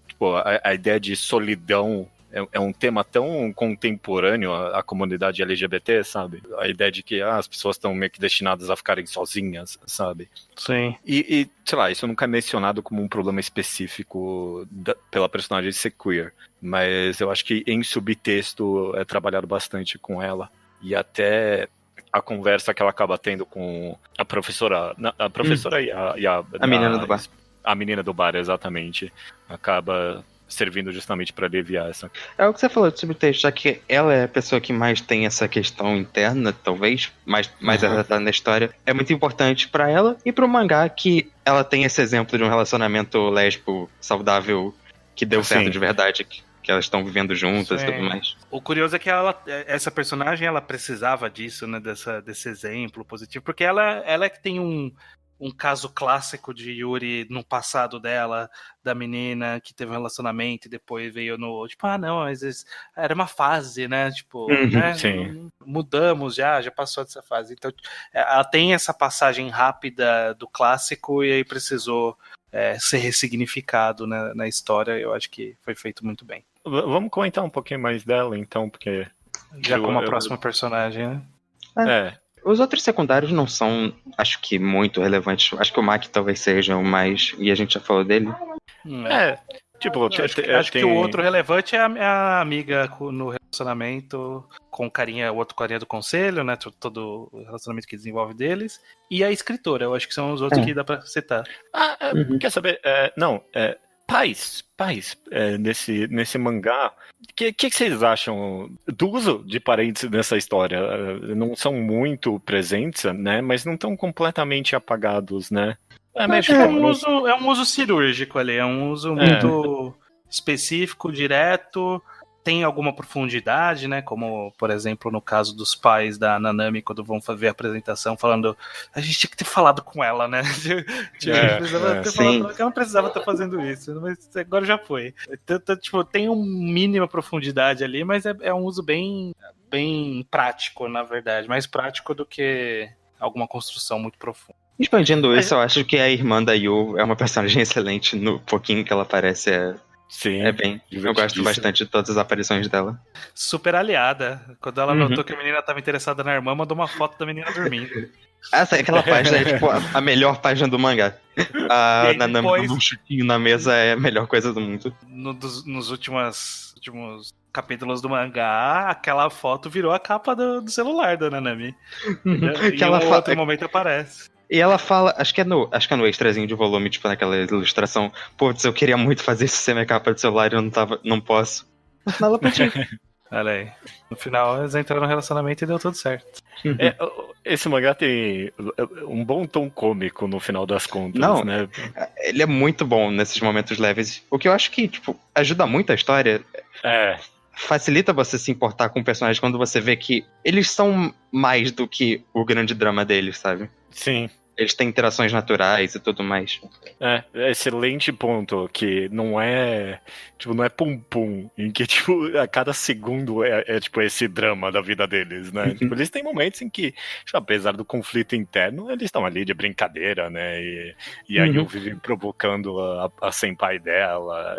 Tipo, a ideia de solidão é um tema tão contemporâneo à comunidade LGBT, sabe? A ideia de que as pessoas estão meio que destinadas a ficarem sozinhas, sabe? Sim. E, sei lá, isso nunca é mencionado como um problema específico pela personagem ser queer, mas eu acho que em subtexto é trabalhado bastante com ela, e até a conversa que ela acaba tendo com a professora e a menina do bar. A menina do bar, exatamente, acaba servindo justamente para aliviar essa... É o que você falou de subtexto, já que ela é a pessoa que mais tem essa questão interna, talvez, mais retratada na história, é muito importante pra ela e pro mangá que ela tem esse exemplo de um relacionamento lésbico saudável que deu certo de verdade, que elas estão vivendo juntas e tudo mais. O curioso é que essa personagem, ela precisava disso, né, desse exemplo positivo, porque ela é que tem um caso clássico de Yuri no passado dela, da menina que teve um relacionamento e depois veio no... Tipo, não, mas era uma fase, né? Tipo, né? Sim. Mudamos já passou dessa fase. Então, ela tem essa passagem rápida do clássico e aí precisou ser ressignificado, né, na história. Eu acho que foi feito muito bem. Vamos comentar um pouquinho mais dela, então, porque... Já como a próxima personagem, né? Os outros secundários não são, acho que, muito relevantes. Acho que o Maki talvez seja o mais... E a gente já falou dele. Tipo, acho que o outro relevante é a amiga no relacionamento com o outro carinha do conselho, né? Todo o relacionamento que desenvolve deles. E a escritora, eu acho que são os outros que dá pra citar. Quer saber? Pais, nesse mangá, o que vocês acham do uso de parentes nessa história? Não são muito presentes, né? Mas não estão completamente apagados, né? É um uso cirúrgico ali, é um uso muito específico, direto. Tem alguma profundidade, né? Como, por exemplo, no caso dos pais da Nanami, quando vão fazer a apresentação, falando a gente tinha que ter falado com ela, né? Eu não precisava estar fazendo isso, mas agora já foi. Então, tipo, tem uma mínima profundidade ali, mas é um uso bem prático, na verdade. Mais prático do que alguma construção muito profunda. Expandindo isso, eu acho que a irmã da Yu é uma personagem excelente. No pouquinho que ela aparece, Sim, eu gosto bastante de todas as aparições dela. Super aliada. Quando ela notou que a menina estava interessada na irmã, mandou uma foto da menina dormindo. Aquela página é tipo a melhor página do mangá. A Nanami com um chuquinho na mesa é a melhor coisa do mundo. Nos últimos capítulos do mangá, aquela foto virou a capa do celular da Nanami. E em outro momento aparece. E ela fala, acho que é no extrazinho de volume, tipo naquela ilustração, putz, eu queria muito fazer isso ser minha capa de celular e eu não posso. No final ela podia. Olha aí. No final eles entraram no relacionamento e deu tudo certo. Esse mangá tem um bom tom cômico no final das contas, né? Ele é muito bom nesses momentos leves. O que eu acho que, tipo, ajuda muito a história. Facilita você se importar com o personagem quando você vê que eles são mais do que o grande drama deles, sabe? Sim. Eles têm interações naturais e tudo mais. Excelente ponto, que não é pum-pum, em que, tipo, a cada segundo tipo, esse drama da vida deles, né? Tipo, eles têm momentos em que, tipo, apesar do conflito interno, eles estão ali de brincadeira, né? E aí eu vivo provocando a senpai dela.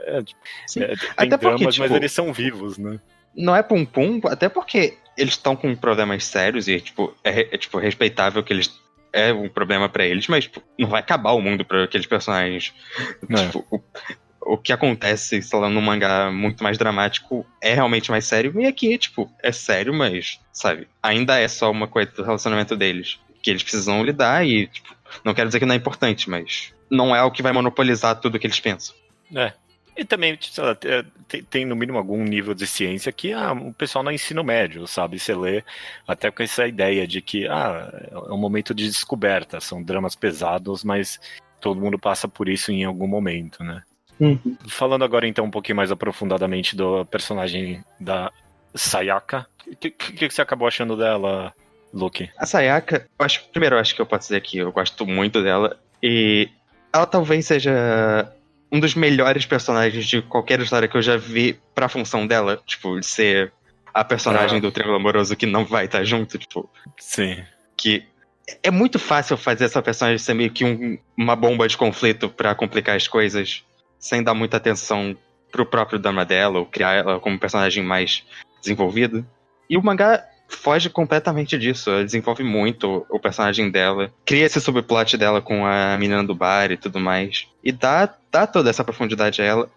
Tem até dramas, porque, tipo, mas eles são vivos, né? Não é pum-pum, até porque eles estão com problemas sérios e, tipo, é respeitável que eles... É um problema pra eles, mas tipo, não vai acabar o mundo pra aqueles personagens. Tipo, o que acontece, sei lá, num mangá muito mais dramático é realmente mais sério. E aqui, tipo, é sério, mas, sabe, ainda é só uma coisa do relacionamento deles. Que eles precisam lidar e, tipo, não quero dizer que não é importante, mas não é o que vai monopolizar tudo que eles pensam. E também, sei lá, tem no mínimo algum nível de ciência que o pessoal no ensino médio, sabe? Você lê até com essa ideia de que é um momento de descoberta, são dramas pesados, mas todo mundo passa por isso em algum momento, né? Falando agora então um pouquinho mais aprofundadamente do personagem da Sayaka, o que você acabou achando dela, Luke? A Sayaka, eu acho que eu posso dizer que eu gosto muito dela, e ela talvez seja... um dos melhores personagens de qualquer história que eu já vi pra função dela. Tipo, de ser a personagem do triângulo amoroso que não vai estar junto, tipo... Sim. Que é muito fácil fazer essa personagem ser meio que uma bomba de conflito pra complicar as coisas, sem dar muita atenção pro próprio drama dela, ou criar ela como personagem mais desenvolvido. E o mangá foge completamente disso. Ela desenvolve muito o personagem dela, cria esse subplot dela com a menina do bar e tudo mais. E dá toda essa profundidade a ela.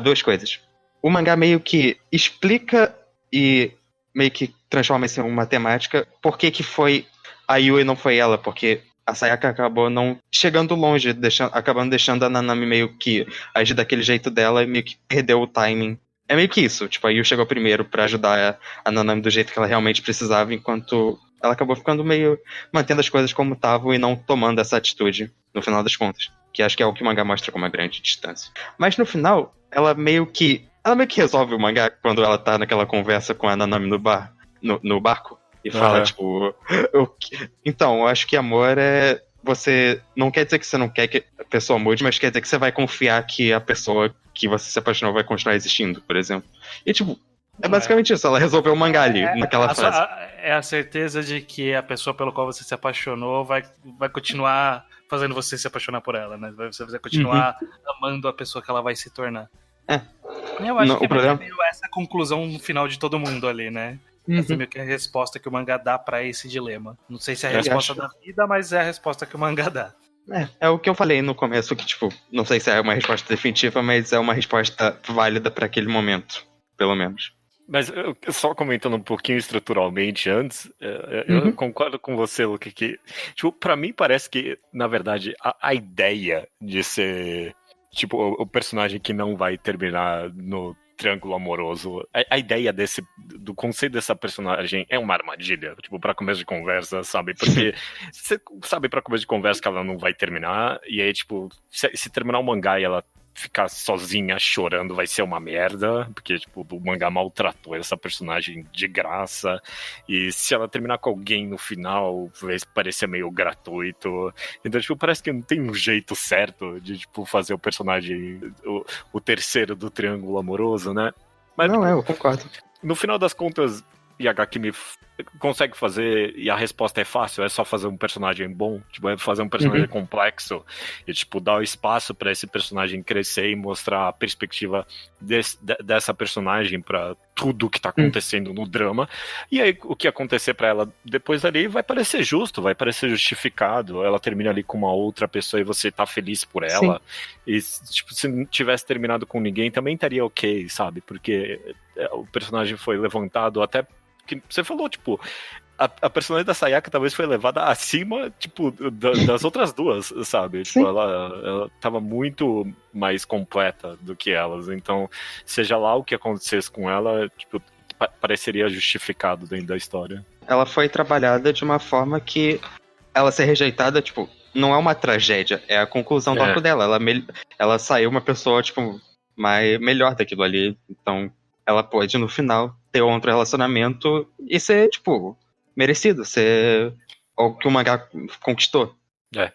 Duas coisas. O mangá meio que explica e meio que transforma isso em uma temática. Por que foi a Yui e não foi ela? Porque a Sayaka acabou não chegando longe, acabando deixando a Nanami meio que agir daquele jeito dela e meio que perdeu o timing. É meio que isso, tipo, a Yui chegou primeiro pra ajudar a Nanami do jeito que ela realmente precisava, enquanto ela acabou ficando meio mantendo as coisas como estavam e não tomando essa atitude, no final das contas. Que acho que é o que o mangá mostra com uma grande distância. Mas no final, ela meio que resolve o mangá quando ela tá naquela conversa com a Nanami no barco. E fala, tipo... Então, eu acho que amor é... Você... Não quer dizer que você não quer que a pessoa mude, mas quer dizer que você vai confiar que a pessoa que você se apaixonou vai continuar existindo, por exemplo. E, tipo... É basicamente isso. Ela resolveu o mangá ali, naquela frase. É a certeza de que a pessoa pelo qual você se apaixonou vai continuar fazendo você se apaixonar por ela, né? Você vai continuar amando a pessoa que ela vai se tornar. Eu acho que é meio essa conclusão no final de todo mundo ali, né? Essa é meio que a resposta que o mangá dá pra esse dilema. Não sei se é a resposta da vida, mas é a resposta que o mangá dá. É o que eu falei no começo, que, tipo, não sei se é uma resposta definitiva, mas é uma resposta válida pra aquele momento, pelo menos. Mas só comentando um pouquinho estruturalmente antes, eu concordo com você, Luke, que, tipo, pra mim parece que, na verdade, a ideia de ser, tipo, o personagem que não vai terminar no triângulo amoroso, a ideia do conceito dessa personagem é uma armadilha, tipo, pra começo de conversa, sabe? Porque você sabe pra começo de conversa que ela não vai terminar, e aí, tipo, se terminar o mangá e ela ficar sozinha chorando vai ser uma merda, porque, tipo, o mangá maltratou essa personagem de graça, e se ela terminar com alguém no final, vai parecer meio gratuito. Então, tipo, parece que não tem um jeito certo de, tipo, fazer o personagem o terceiro do triângulo amoroso, né? Mas, não, eu concordo. No final das contas, Yagakimi consegue fazer, e a resposta é fácil, é só fazer um personagem bom, tipo, é fazer um personagem complexo e, tipo, dar o espaço pra esse personagem crescer e mostrar a perspectiva dessa personagem pra tudo que tá acontecendo no drama. E aí, o que acontecer pra ela depois dali vai parecer justo, vai parecer justificado. Ela termina ali com uma outra pessoa e você tá feliz por ela. E, tipo, se não tivesse terminado com ninguém, também estaria ok, sabe? Porque o personagem foi levantado até que você falou, tipo, a personagem da Sayaka talvez foi levada acima, tipo, das outras duas, sabe? Tipo, ela tava muito mais completa do que elas. Então, seja lá o que acontecesse com ela, tipo, pareceria justificado dentro da história. Ela foi trabalhada de uma forma que ela ser rejeitada, tipo, não é uma tragédia, é a conclusão do arco dela. Ela saiu uma pessoa, tipo, melhor daquilo ali. Então, ela pode, no final, ter outro relacionamento e ser, tipo, merecido, ser o que o mangá conquistou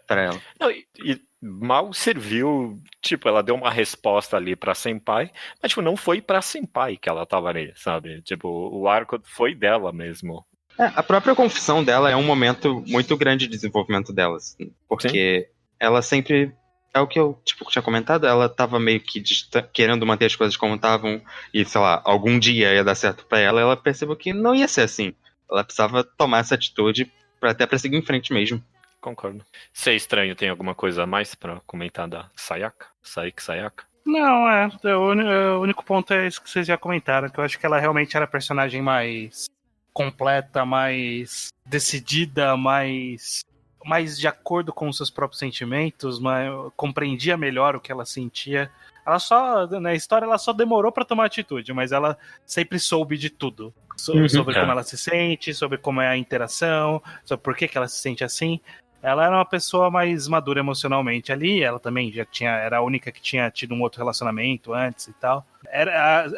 pra ela. Não, e mal serviu, tipo, ela deu uma resposta ali pra Senpai, mas, tipo, não foi pra Senpai que ela tava ali, sabe? Tipo, o arco foi dela mesmo. A própria confissão dela é um momento muito grande de desenvolvimento delas, porque ela sempre... É o que eu, tipo, tinha comentado, ela tava meio que querendo manter as coisas como estavam e, sei lá, algum dia ia dar certo pra ela, ela percebeu que não ia ser assim. Ela precisava tomar essa atitude até pra seguir em frente mesmo. Concordo. Ser estranho, tem alguma coisa a mais pra comentar da Sayaka? Sayaka? Não, o único ponto é isso que vocês já comentaram, que eu acho que ela realmente era a personagem mais completa, mais decidida, mais de acordo com os seus próprios sentimentos, mas compreendia melhor o que ela sentia. Ela só, na história, ela só demorou pra tomar atitude, mas ela sempre soube de tudo. Sobre como ela se sente, sobre como é a interação, sobre por que ela se sente assim. Ela era uma pessoa mais madura emocionalmente ali, ela também era a única que tinha tido um outro relacionamento antes e tal.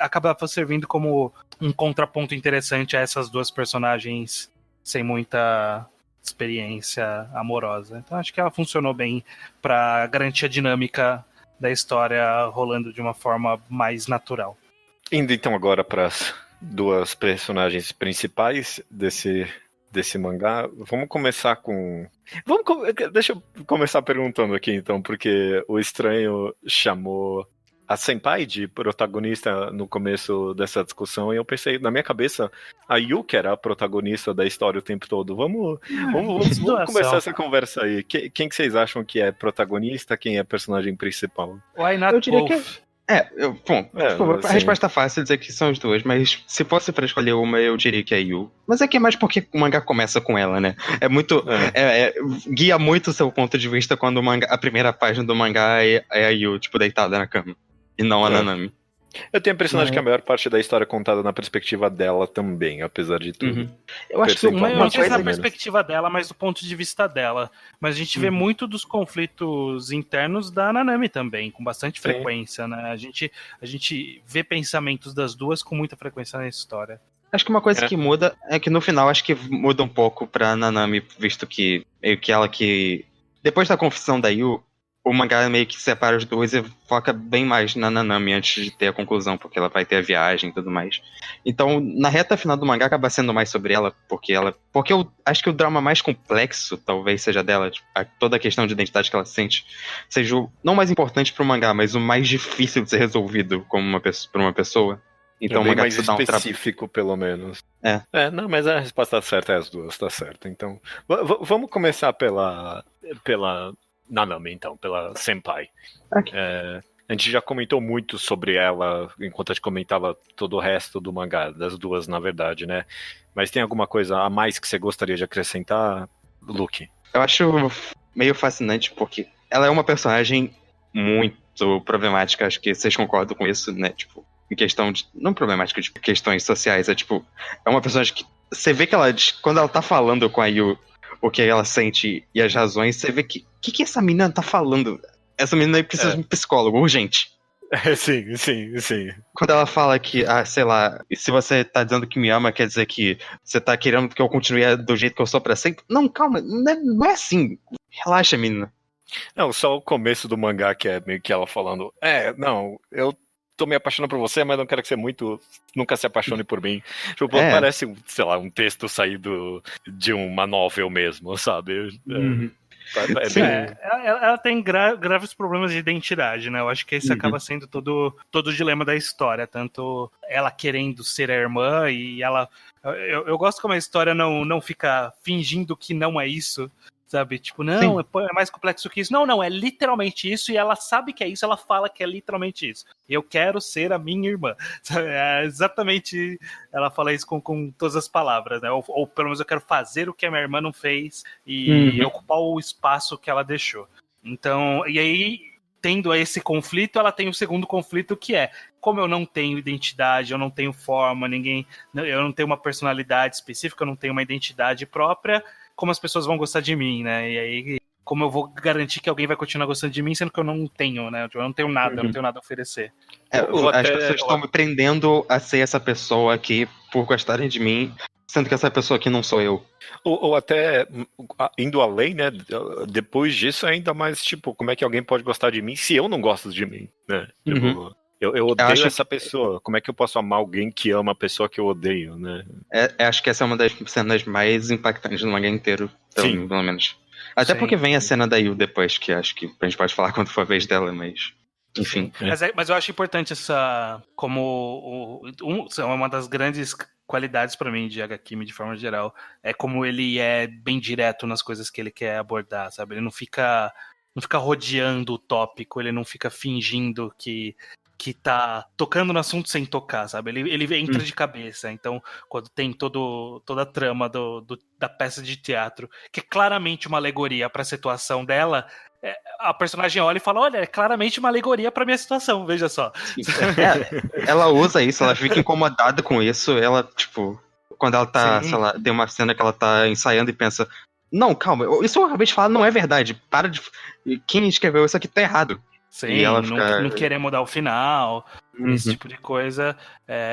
Acabava servindo como um contraponto interessante a essas duas personagens sem muita experiência amorosa. Então acho que ela funcionou bem pra garantir a dinâmica da história rolando de uma forma mais natural. Indo então agora para as duas personagens principais desse mangá, vamos começar com... Deixa eu começar perguntando aqui então, porque o Estranho chamou a senpai de protagonista no começo dessa discussão, e eu pensei, na minha cabeça, a Yuki era a protagonista da história o tempo todo. Vamos começar essa conversa aí. Quem que vocês acham que é protagonista, quem é personagem principal? Why not eu diria both? A resposta é fácil dizer que são as duas, mas se fosse pra escolher uma, eu diria que é a Yu. Mas é que é mais porque o mangá começa com ela, né? É muito. Guia muito o seu ponto de vista quando a primeira página do mangá é a Yu, tipo, deitada na cama. E não a Nanami. Eu tenho a impressão que a maior parte da história é contada na perspectiva dela também, apesar de tudo. Eu acho que não sei se na perspectiva dela, mas do ponto de vista dela. Mas a gente vê muito dos conflitos internos da Nanami também, com bastante frequência, né? A gente vê pensamentos das duas com muita frequência na história. Acho que uma coisa que muda é que no final acho que muda um pouco pra Nanami, visto que meio que ela que... Depois da confissão da Yu, o mangá meio que separa os dois e foca bem mais na Nanami antes de ter a conclusão, porque ela vai ter a viagem e tudo mais. Então, na reta final do mangá acaba sendo mais sobre ela, porque eu acho que o drama mais complexo talvez seja dela, tipo, toda a questão de identidade que ela sente, seja não mais importante pro mangá, mas o mais difícil de ser resolvido como por uma pessoa. Então, bem mais específico, pelo menos. Não, mas a resposta certa é as duas, tá certo. Então, vamos começar pela Nanami, então, pela senpai. Okay. A gente já comentou muito sobre ela enquanto a gente comentava todo o resto do mangá, das duas, na verdade, né? Mas tem alguma coisa a mais que você gostaria de acrescentar, Luke? Eu acho meio fascinante porque ela é uma personagem muito problemática, acho que vocês concordam com isso, né? Tipo, em questão de... Não problemática, de questões sociais, é uma personagem que... Você vê que ela, quando ela tá falando com a Yu, o que ela sente e as razões, você vê que essa menina tá falando? Essa menina aí precisa de um psicólogo, urgente. Sim. Quando ela fala que, sei lá, se você tá dizendo que me ama, quer dizer que você tá querendo que eu continue do jeito que eu sou pra sempre? Não, calma, não é assim. Relaxa, menina. Não, só o começo do mangá que é meio que ela falando, eu tô me apaixonando por você, mas não quero que você nunca se apaixone por mim. Tipo, parece, sei lá, um texto saído de uma novel mesmo, sabe? Ela tem graves problemas de identidade, né? Eu acho que esse acaba sendo todo o dilema da história. Tanto ela querendo ser a irmã e ela... Eu gosto como a história não fica fingindo que não é isso, sabe? Tipo, não, é mais complexo que isso. Não, é literalmente isso e ela sabe que é isso, ela fala que é literalmente isso. Eu quero ser a minha irmã. É exatamente, ela fala isso com todas as palavras, né? Ou pelo menos eu quero fazer o que a minha irmã não fez e ocupar o espaço que ela deixou. Então, e aí, tendo esse conflito, ela tem o segundo conflito que é, como eu não tenho identidade, eu não tenho forma, eu não tenho uma personalidade específica, eu não tenho uma identidade própria, como as pessoas vão gostar de mim, né? E aí, como eu vou garantir que alguém vai continuar gostando de mim, sendo que eu não tenho, né? Eu não tenho nada, eu não tenho nada a oferecer. As pessoas estão me prendendo a ser essa pessoa aqui por gostarem de mim, sendo que essa pessoa aqui não sou eu. Ou até, indo além, né? Depois disso, ainda mais, tipo, como é que alguém pode gostar de mim se eu não gosto de mim, né? Tipo, eu odeio essa pessoa. Como é que eu posso amar alguém que ama a pessoa que eu odeio, né? Acho que essa é uma das cenas mais impactantes do mangá inteiro, pelo menos. Até porque vem a cena da Yu depois, que acho que a gente pode falar quando for a vez dela, mas... Enfim. Mas eu acho importante essa... Como uma das grandes qualidades pra mim de Hagakimi, de forma geral, é como ele é bem direto nas coisas que ele quer abordar, sabe? Ele não fica rodeando o tópico, ele não fica fingindo que tá tocando no assunto sem tocar, sabe? Ele entra de cabeça. Então, quando tem toda a trama da peça de teatro, que é claramente uma alegoria pra situação dela, a personagem olha e fala, olha, é claramente uma alegoria pra minha situação, veja só. Ela usa isso, ela fica incomodada com isso, ela, tipo, quando ela tá, sei lá, tem uma cena que ela tá ensaiando e pensa, não, calma, isso eu acabei de falar não é verdade, para de... Quem escreveu isso aqui tá errado. Sim, e ela não querer mudar o final, esse tipo de coisa.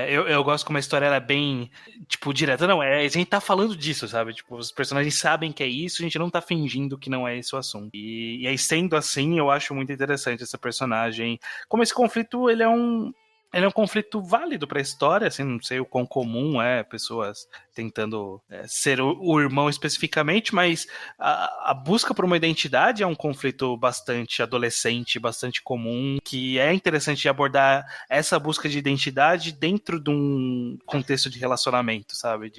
Eu gosto como a história ela é bem, tipo, direta. Não, a gente tá falando disso, sabe? Tipo, os personagens sabem que é isso, a gente não tá fingindo que não é esse o assunto. E aí, sendo assim, eu acho muito interessante essa personagem. Como esse conflito, ele é ele é um conflito válido pra história, assim, não sei o quão comum é pessoas tentando ser o irmão especificamente, mas a busca por uma identidade é um conflito bastante adolescente, bastante comum, que é interessante abordar essa busca de identidade dentro de um contexto de relacionamento, sabe?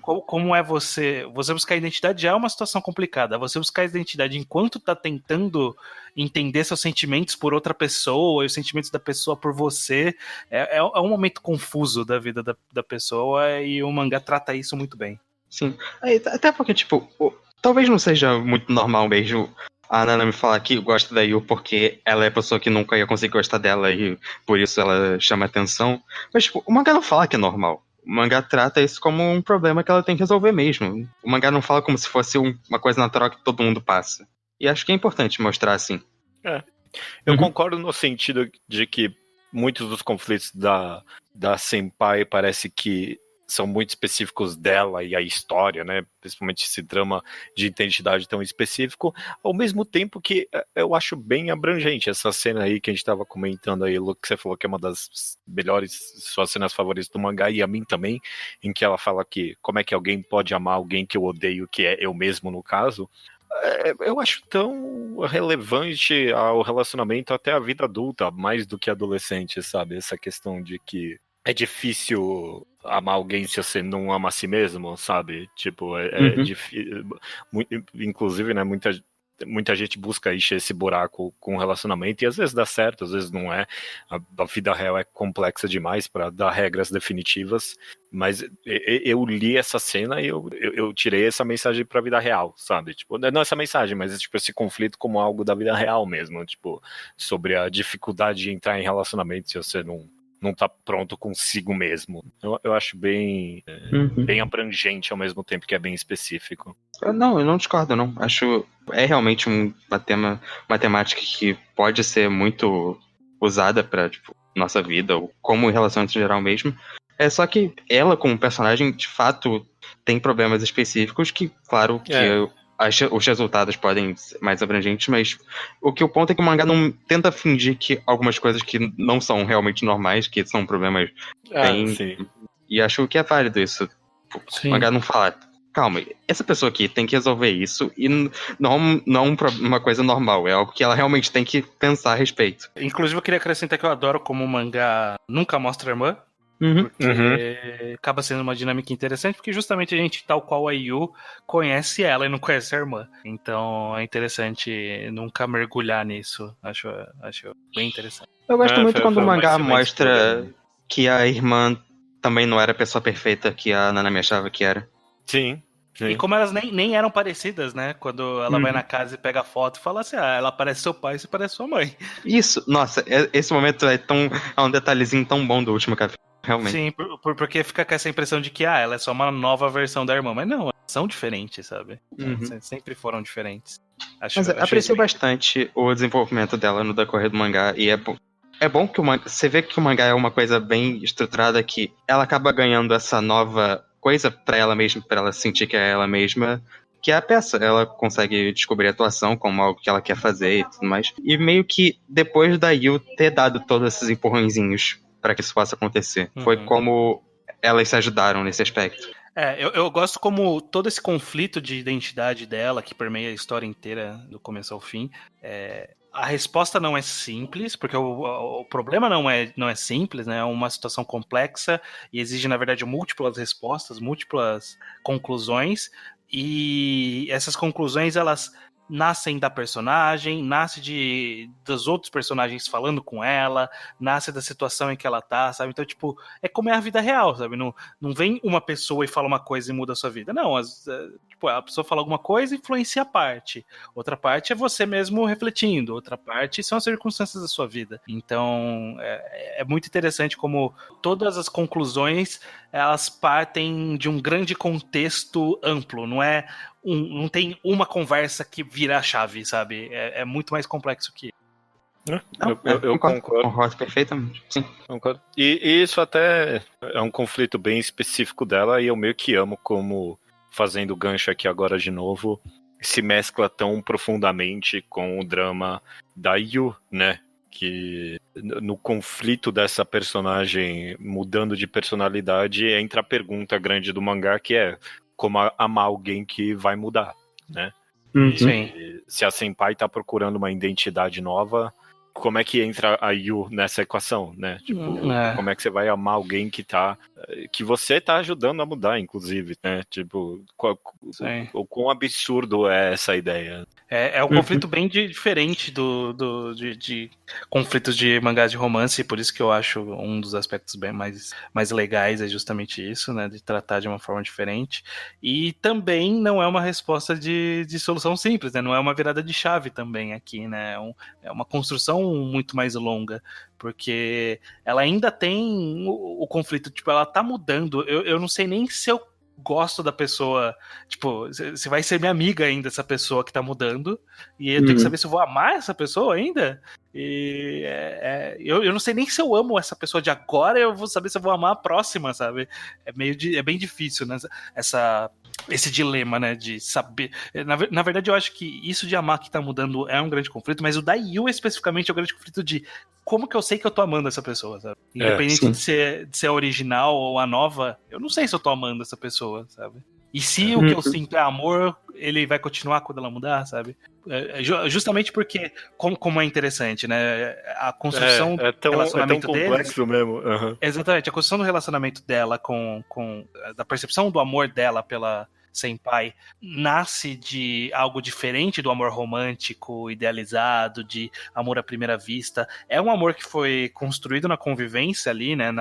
Como é você buscar identidade já é uma situação complicada, você buscar identidade enquanto tá tentando entender seus sentimentos por outra pessoa e os sentimentos da pessoa por você, é um momento confuso da vida da pessoa, e o mangá trata isso muito bem. Sim, até porque, tipo, talvez não seja muito normal mesmo a Nanami falar que gosta da Yu porque ela é a pessoa que nunca ia conseguir gostar dela e por isso ela chama atenção, mas tipo, o mangá não fala que é normal. O mangá trata isso como um problema que ela tem que resolver mesmo. O mangá não fala como se fosse uma coisa natural que todo mundo passa. E acho que é importante mostrar assim. Eu concordo no sentido de que muitos dos conflitos da Senpai parece que são muito específicos dela e a história, né? Principalmente esse drama de identidade tão específico, ao mesmo tempo que eu acho bem abrangente essa cena aí que a gente estava comentando aí, Lu, que você falou que é uma das melhores, suas cenas favoritas do mangá, e a mim também, em que ela fala que como é que alguém pode amar alguém que eu odeio, que é eu mesmo no caso. Eu acho tão relevante ao relacionamento até a vida adulta, mais do que adolescente, sabe? Essa questão de que é difícil amar alguém se você não ama a si mesmo, sabe? Tipo, difícil. Inclusive, né, muita gente busca encher esse buraco com relacionamento, e às vezes dá certo, às vezes não é. A vida real é complexa demais para dar regras definitivas, mas eu li essa cena e eu tirei essa mensagem pra vida real, sabe? Tipo, não essa mensagem, mas tipo, esse conflito como algo da vida real mesmo, tipo, sobre a dificuldade de entrar em relacionamento se você não tá pronto consigo mesmo. Eu acho bem abrangente ao mesmo tempo que é bem específico. Não, eu não discordo, não. Acho realmente uma temática que pode ser muito usada pra, tipo, nossa vida, ou como em relacionamento geral mesmo. Só que ela, como personagem, de fato, tem problemas específicos que, claro, que os resultados podem ser mais abrangentes, mas o ponto é que o mangá não tenta fingir que algumas coisas que não são realmente normais, que são problemas bem... Sim. E acho que é válido isso. Sim. O mangá não fala, calma, essa pessoa aqui tem que resolver isso, e não uma coisa normal, é algo que ela realmente tem que pensar a respeito. Inclusive, eu queria acrescentar que eu adoro como o mangá nunca mostra a irmã. Porque acaba sendo uma dinâmica interessante, porque justamente a gente, tal qual a Yu, conhece ela e não conhece a irmã. Então é interessante nunca mergulhar nisso. Acho bem interessante. Eu gosto muito quando o mangá mostra que a irmã também não era a pessoa perfeita que a Nanami achava que era. Sim. E como elas nem eram parecidas, né? Quando ela vai na casa e pega a foto e fala assim, ela parece seu pai e você parece sua mãe. Isso, nossa, esse momento é um detalhezinho tão bom do último capítulo. Realmente. Sim, porque fica com essa impressão de que ela é só uma nova versão da irmã. Mas não, elas são diferentes, sabe? Sempre foram diferentes. Mas aprecio bastante o desenvolvimento dela no decorrer do mangá. E é bom que você vê que o mangá é uma coisa bem estruturada, que ela acaba ganhando essa nova coisa pra ela mesma, pra ela sentir que é ela mesma, que é a peça. Ela consegue descobrir a atuação como algo que ela quer fazer e tudo mais. E meio que depois da Yu ter dado todos esses empurrõezinhos para que isso possa acontecer. Foi como elas se ajudaram nesse aspecto. Eu gosto como todo esse conflito de identidade dela, que permeia a história inteira, do começo ao fim, a resposta não é simples, porque o problema não é simples, né? É uma situação complexa e exige, na verdade, múltiplas respostas, múltiplas conclusões, e essas conclusões, elas nascem da personagem, nasce dos outros personagens falando com ela, nasce da situação em que ela tá, sabe? Então, tipo, é como é a vida real, sabe? Não vem uma pessoa e fala uma coisa e muda a sua vida. Não, a pessoa fala alguma coisa e influencia a parte. Outra parte é você mesmo refletindo. Outra parte são as circunstâncias da sua vida. Então, é muito interessante como todas as conclusões, elas partem de um grande contexto amplo. Não tem uma conversa que vira a chave, sabe? É muito mais complexo que isso. Eu concordo perfeitamente. Sim. Concordo. E isso até é um conflito bem específico dela, e eu meio que amo como, fazendo gancho aqui agora de novo, se mescla tão profundamente com o drama da Yu, né? que no conflito dessa personagem mudando de personalidade entra a pergunta grande do mangá, que é como amar alguém que vai mudar, né? Sim. Se a Senpai tá procurando uma identidade nova, como é que entra a Yu nessa equação, né? Tipo, como é que você vai amar alguém que você tá ajudando a mudar, inclusive, né? Tipo, o quão absurdo é essa ideia? É um conflito bem diferente de conflitos de mangás de romance, por isso que eu acho um dos aspectos bem mais legais é justamente isso, né? De tratar de uma forma diferente. E também não é uma resposta de solução simples, né? Não é uma virada de chave também aqui, né? É uma construção muito mais longa, porque ela ainda tem o conflito, tipo, ela tá mudando. Eu não sei nem se eu gosto da pessoa, tipo, você vai ser minha amiga ainda, essa pessoa que tá mudando, e eu tenho que saber se eu vou amar essa pessoa ainda, e eu não sei nem se eu amo essa pessoa de agora, eu vou saber se eu vou amar a próxima, sabe? É bem difícil, né? Esse dilema, né, de saber... Na verdade, eu acho que isso de amar que tá mudando é um grande conflito, mas o da Yu especificamente é um grande conflito de como que eu sei que eu tô amando essa pessoa, sabe? Independente de ser a original ou a nova, eu não sei se eu tô amando essa pessoa, sabe? E se o que eu sinto é amor, ele vai continuar quando ela mudar, sabe? Justamente porque, como é interessante, né? A construção do relacionamento tão complexo deles, mesmo. Uhum. Exatamente, a construção do relacionamento dela da percepção do amor dela pela Senpai nasce de algo diferente do amor romântico, idealizado, de amor à primeira vista. É um amor que foi construído na convivência ali, né?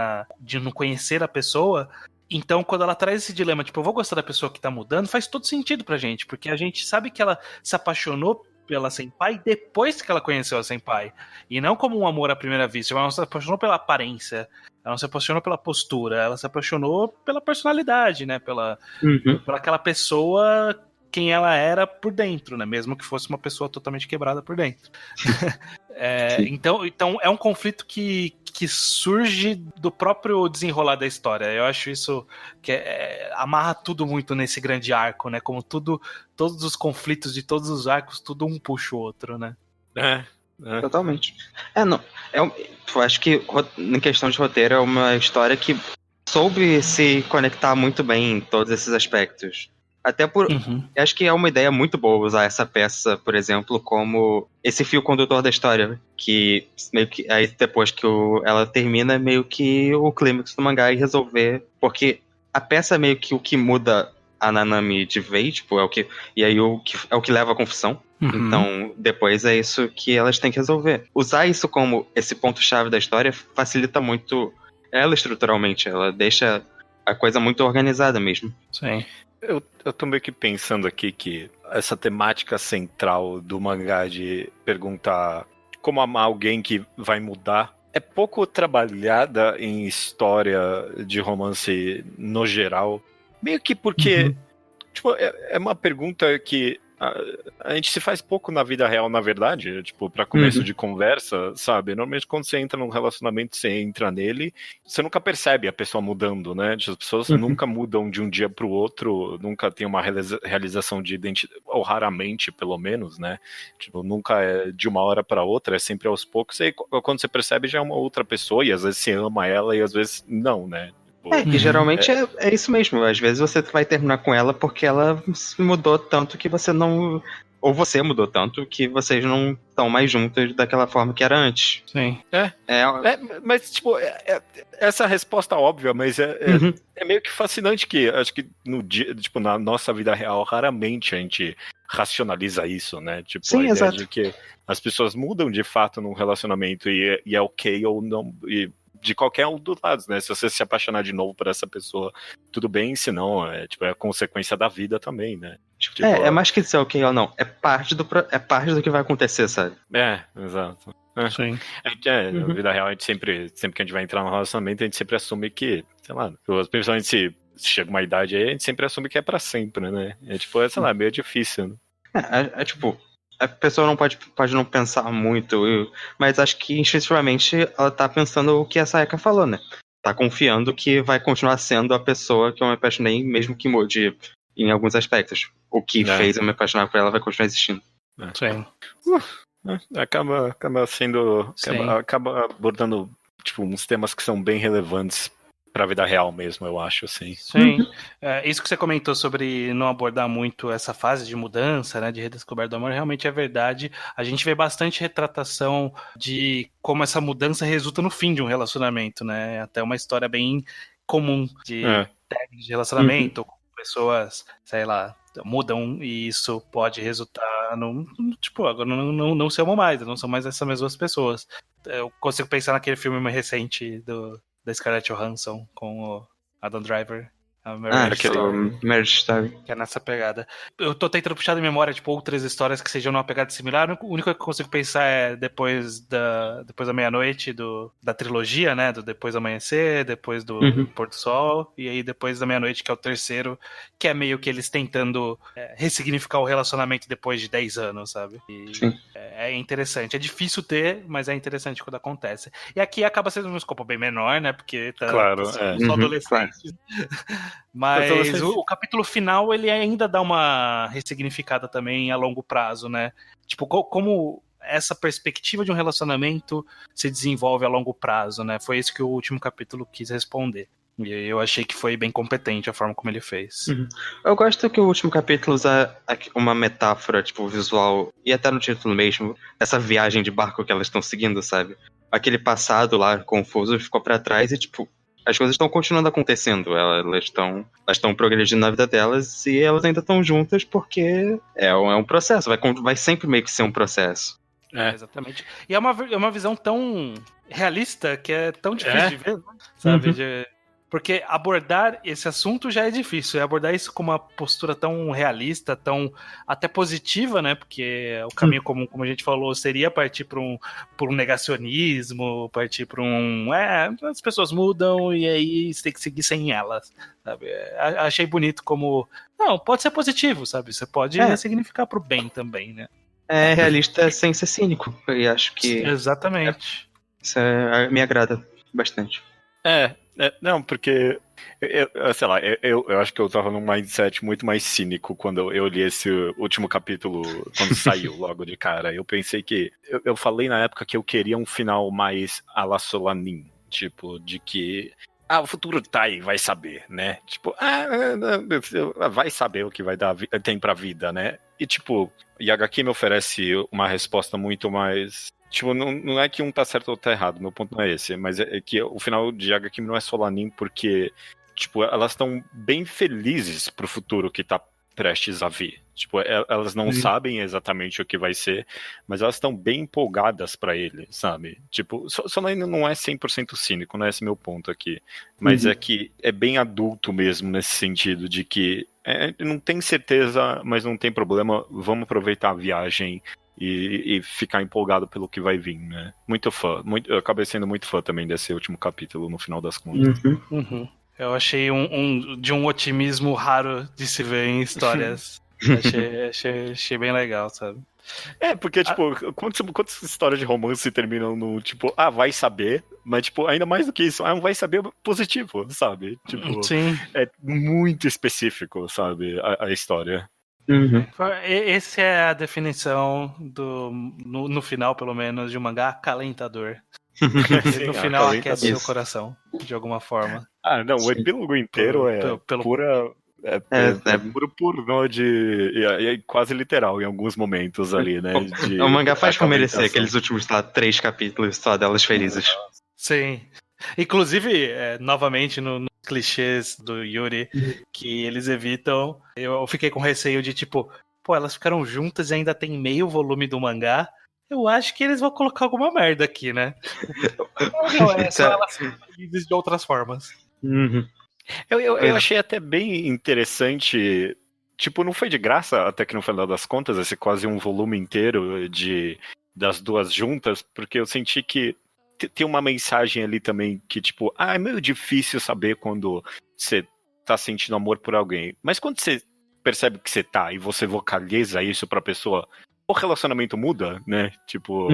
De não conhecer a pessoa. Então, quando ela traz esse dilema, tipo, eu vou gostar da pessoa que tá mudando, faz todo sentido pra gente, porque a gente sabe que ela se apaixonou pela Senpai depois que ela conheceu a Senpai. E não como um amor à primeira vista. Ela não se apaixonou pela aparência, ela não se apaixonou pela postura, ela se apaixonou pela personalidade, né? Pela aquela pessoa, quem ela era por dentro, né? Mesmo que fosse uma pessoa totalmente quebrada por dentro. Então é um conflito que surge do próprio desenrolar da história. Eu acho isso que amarra tudo muito nesse grande arco, né? Como todos os conflitos de todos os arcos, tudo um puxa o outro, né? Totalmente. Eu acho que em questão de roteiro é uma história que soube se conectar muito bem em todos esses aspectos. Até eu acho que é uma ideia muito boa usar essa peça, por exemplo, como esse fio condutor da história, que meio que aí depois que ela termina, meio que o clímax do mangá e resolver, porque a peça é meio que o que muda a Nanami de vez, tipo, e aí é o que leva à confusão. Então, depois é isso que elas têm que resolver. Usar isso como esse ponto-chave da história facilita muito ela estruturalmente, ela deixa a coisa muito organizada mesmo. Sim. Eu tô meio que pensando aqui que essa temática central do mangá de perguntar como amar alguém que vai mudar é pouco trabalhada em história de romance no geral. Meio que porque tipo, é uma pergunta que a gente se faz pouco na vida real, na verdade, tipo, pra começo de conversa, sabe? Normalmente quando você entra num relacionamento, você entra nele, você nunca percebe a pessoa mudando, né? As pessoas nunca mudam de um dia pro outro, nunca tem uma realização de identidade, ou raramente, pelo menos, né? Tipo, nunca é de uma hora pra outra, é sempre aos poucos, e quando você percebe já é uma outra pessoa, e às vezes você ama ela, e às vezes não, né? E geralmente é isso mesmo. Às vezes você vai terminar com ela porque ela mudou tanto que você não... Ou você mudou tanto que vocês não estão mais juntos daquela forma que era antes. Sim. Mas, tipo, essa resposta óbvia, mas é meio que fascinante que acho que no dia, tipo, na nossa vida real, raramente a gente racionaliza isso, né? Tipo, sim, a ideia exato. de que as pessoas mudam de fato num relacionamento e é ok ou não... de qualquer um dos lados, né? Se você se apaixonar de novo por essa pessoa, tudo bem, se não, é a consequência da vida também, né? Tipo, é mais que dizer ok ou não, é parte do que vai acontecer, sabe? Exato. Sim. Na vida real, a gente sempre que a gente vai entrar no relacionamento, a gente sempre assume que, sei lá, principalmente se chega uma idade aí, a gente sempre assume que é pra sempre, né? Sei lá, meio difícil, né? Tipo, a pessoa não pode não pensar muito, mas acho que instintivamente ela tá pensando o que a Sayaka falou, né? Tá confiando que vai continuar sendo a pessoa que eu me apaixonei, mesmo que mude em alguns aspectos. O que fez eu me apaixonar por ela vai continuar existindo. Sim. Acaba sendo. Acaba abordando, tipo, uns temas que são bem relevantes pra vida real mesmo, eu acho, assim. Sim. Isso que você comentou sobre não abordar muito essa fase de mudança, né, de redescoberta do amor, realmente é verdade. A gente vê bastante retratação de como essa mudança resulta no fim de um relacionamento, né? Até uma história bem comum de término de relacionamento, pessoas, sei lá, mudam e isso pode resultar tipo, agora não se amam mais, não são mais essas mesmas pessoas. Eu consigo pensar naquele filme recente da Scarlett Johansson com o Adam Driver. Marriage Story. Que é nessa pegada. Eu tô tentando puxar da memória, tipo, outras histórias que sejam numa pegada similar. O único que eu consigo pensar é depois da meia-noite da trilogia, né? Do Depois do Amanhecer, depois do Pôr do Sol, e aí depois da meia-noite, que é o terceiro, que é meio que eles tentando ressignificar o relacionamento depois de 10 anos, sabe? E é interessante. É difícil ter, mas é interessante quando acontece. E aqui acaba sendo um escopo bem menor, né? Porque só adolescentes. Mas o capítulo final, ele ainda dá uma ressignificada também a longo prazo, né? Tipo, como essa perspectiva de um relacionamento se desenvolve a longo prazo, né? Foi isso que o último capítulo quis responder. E eu achei que foi bem competente a forma como ele fez. Eu gosto que o último capítulo usa uma metáfora, tipo, visual, e até no título mesmo, essa viagem de barco que elas estão seguindo, sabe? Aquele passado lá confuso ficou pra trás e, tipo, as coisas estão continuando acontecendo. Elas estão progredindo na vida delas e elas ainda estão juntas porque é um processo. Vai sempre meio que ser um processo. Exatamente. E é uma visão tão realista que é tão difícil de ver, né? Sabe? Porque abordar esse assunto já é difícil. Abordar isso com uma postura tão realista, tão até positiva, né? Porque o caminho comum, como a gente falou, seria partir por um negacionismo, partir por as pessoas mudam e aí você tem que seguir sem elas, sabe? Achei bonito como... Não, pode ser positivo, sabe? Você pode significar pro bem também, né? É realista sem ser cínico. E acho que... Exatamente. Isso me agrada bastante. Não, porque, sei lá, eu acho que eu tava num mindset muito mais cínico quando eu li esse último capítulo, quando saiu logo de cara. Eu pensei que, eu falei na época que eu queria um final mais à la Solanin, tipo, de que, o futuro tá aí, vai saber, né? Tipo, vai saber o que tem pra vida, né? E tipo, Yagaki me oferece uma resposta muito mais... Tipo, não é que um tá certo ou tá errado, meu ponto não é esse, mas é que o final de Yagaki não é Solanin porque, tipo, elas estão bem felizes pro futuro que tá prestes a vir. Tipo, elas não sabem exatamente o que vai ser, mas elas estão bem empolgadas pra ele, sabe? Tipo, Solanin não é 100% cínico, não é esse meu ponto aqui, mas é que é bem adulto mesmo nesse sentido de que não tem certeza, mas não tem problema, vamos aproveitar a viagem e ficar empolgado pelo que vai vir, né? Muito fã. Eu acabei sendo muito fã também desse último capítulo, no final das contas. Eu achei de um otimismo raro de se ver em histórias. achei bem legal, sabe? Porque, tipo, quantas histórias de romance terminam no, tipo, vai saber, mas, tipo, ainda mais do que isso, vai saber positivo, sabe? Tipo, sim. É muito específico, sabe, a história. Essa é a definição no final, pelo menos, de um mangá acalentador. No final aquece seu coração, de alguma forma. Não, o epílogo inteiro pura... É puro pornô é quase literal em alguns momentos ali, né? O mangá faz por merecer aqueles últimos 3 capítulos só delas felizes. Sim. Inclusive, novamente, nos clichês do Yuri, que eles evitam, eu fiquei com receio de tipo, elas ficaram juntas e ainda tem meio volume do mangá. Eu acho que eles vão colocar alguma merda aqui, né? Não, só elas felizes de outras formas. Eu achei até bem interessante. Tipo, não foi de graça, até que no final das contas, esse quase um volume inteiro das duas juntas, porque eu senti que tem uma mensagem ali também que, tipo, é meio difícil saber quando você tá sentindo amor por alguém. Mas quando você percebe que você tá e você vocaliza isso pra pessoa, o relacionamento muda, né? Tipo,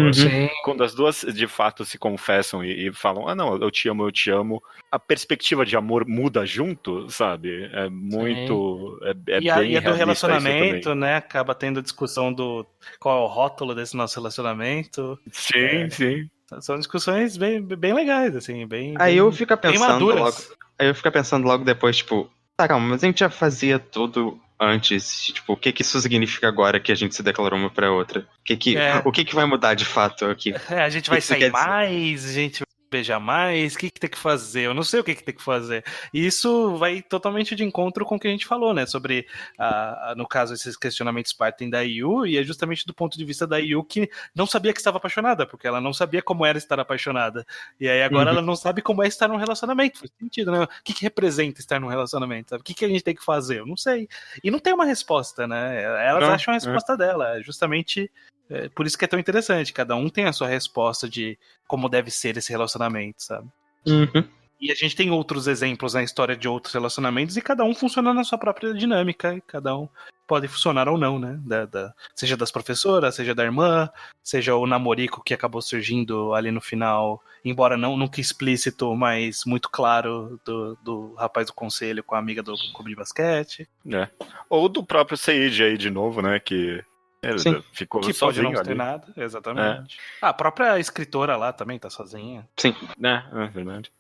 quando as duas de fato se confessam e falam, não, eu te amo, a perspectiva de amor muda junto, sabe? É muito... É bem e do relacionamento, né? Acaba tendo a discussão do qual é o rótulo desse nosso relacionamento. Sim. São discussões bem legais, assim, bem eu fico pensando maduras. Aí eu fico pensando logo depois, tipo, tá, calma, mas a gente já fazia tudo antes, tipo, o que isso significa agora que a gente se declarou uma pra outra? O que vai mudar de fato aqui? A gente vai sair mais, a gente vai beijar mais, o que tem que fazer? Eu não sei o que tem que fazer. E isso vai totalmente de encontro com o que a gente falou, né? Sobre, no caso, esses questionamentos partem da Yu, e é justamente do ponto de vista da Yu que não sabia que estava apaixonada, porque ela não sabia como era estar apaixonada. E aí agora ela não sabe como é estar num relacionamento. Faz sentido, né? O que representa estar num relacionamento? Sabe? O que a gente tem que fazer? Eu não sei. E não tem uma resposta, né? Elas acham a resposta dela. Justamente... por isso que é tão interessante, cada um tem a sua resposta de como deve ser esse relacionamento, sabe? E a gente tem outros exemplos na história de outros relacionamentos e cada um funciona na sua própria dinâmica, e cada um pode funcionar ou não, né? Seja das professoras, seja da irmã, seja o namorico que acabou surgindo ali no final, embora nunca explícito, mas muito claro, do rapaz do conselho com a amiga do clube de basquete. Ou do próprio Seiji aí de novo, né? Que ficou que sozinho pode não ter nada, exatamente. A própria escritora lá também tá sozinha. Sim. É verdade.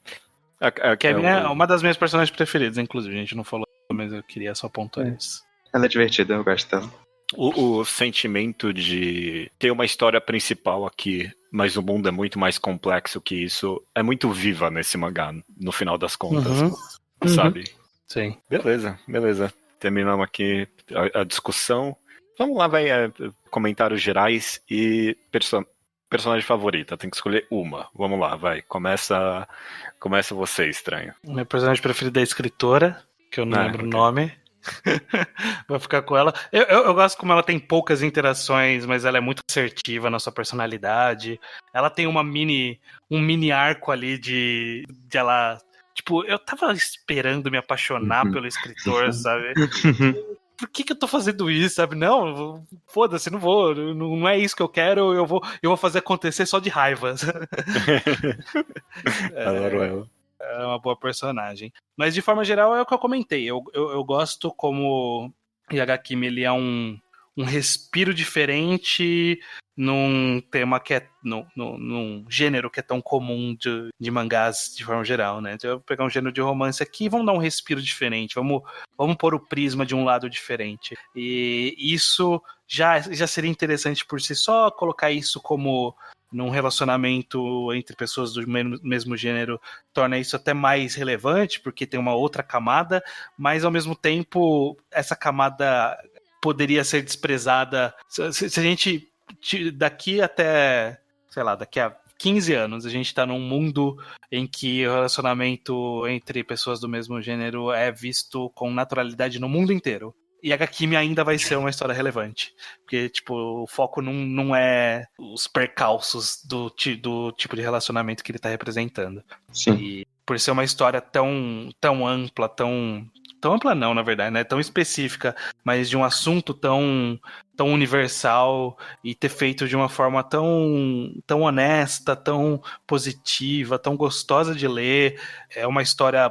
Kevin é uma das minhas personagens preferidas, inclusive. A gente não falou, mas eu queria só pontuar isso. Ela é divertida, eu gosto dela. O sentimento de ter uma história principal aqui, mas o mundo é muito mais complexo que isso, é muito viva nesse mangá, no final das contas, sabe? Sim. Beleza. Terminamos aqui a discussão. Vamos lá, comentários gerais e personagem favorita. Tem que escolher uma. Vamos lá, vai. Começa você, estranho. Meu personagem preferido é a escritora, que eu não lembro o nome. Vou ficar com ela. Eu gosto como ela tem poucas interações, mas ela é muito assertiva na sua personalidade. Ela tem um mini arco ali de ela... Tipo, eu tava esperando me apaixonar pelo escritor, sabe? Por que eu tô fazendo isso, sabe? Não, foda-se, não vou. Não é isso que eu quero, eu vou fazer acontecer só de raiva. Adoro ela. É uma boa personagem. Mas de forma geral é o que eu comentei. Eu gosto como Yagakimi, ele é um respiro diferente num tema que é num gênero que é tão comum de mangás de forma geral, né? Então eu vou pegar um gênero de romance aqui e vamos dar um respiro diferente, vamos pôr o prisma de um lado diferente. E isso já seria interessante por si só, colocar isso como num relacionamento entre pessoas do mesmo gênero torna isso até mais relevante, porque tem uma outra camada, mas ao mesmo tempo essa camada poderia ser desprezada se a gente daqui até, sei lá, daqui a 15 anos a gente tá num mundo em que o relacionamento entre pessoas do mesmo gênero é visto com naturalidade no mundo inteiro. E Yagakimi ainda vai ser uma história relevante. Porque, tipo, o foco não é os percalços do tipo de relacionamento que ele tá representando. Sim. E por ser uma história tão ampla, tão ampla não, na verdade, né? Tão específica, mas de um assunto tão universal e ter feito de uma forma tão honesta, tão positiva, tão gostosa de ler. É uma história...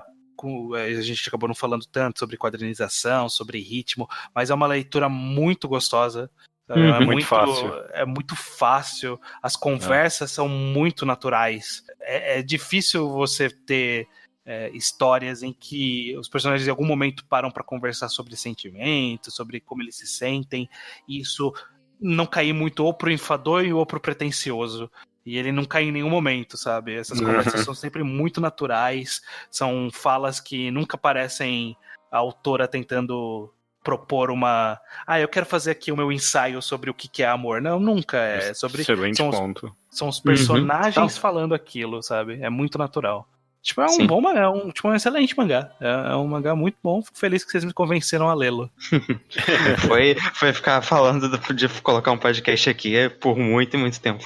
A gente acabou não falando tanto sobre quadrinização, sobre ritmo, mas é uma leitura muito gostosa. É muito fácil. É muito fácil. As conversas são muito naturais. É difícil você ter histórias em que os personagens em algum momento param para conversar sobre sentimentos, sobre como eles se sentem, e isso não cair muito ou pro enfadonho ou pro pretencioso. E ele não cai em nenhum momento, sabe? Essas conversas são sempre muito naturais, são falas que nunca parecem a autora tentando propor uma... eu quero fazer aqui o meu ensaio sobre o que é amor. Não, nunca. É sobre... Excelente ponto. São os personagens falando aquilo, sabe? É muito natural. Tipo, é um bom mangá, um excelente mangá. É um mangá muito bom. Fico feliz que vocês me convenceram a lê-lo. Foi ficar falando de colocar um podcast aqui por muito e muito tempo.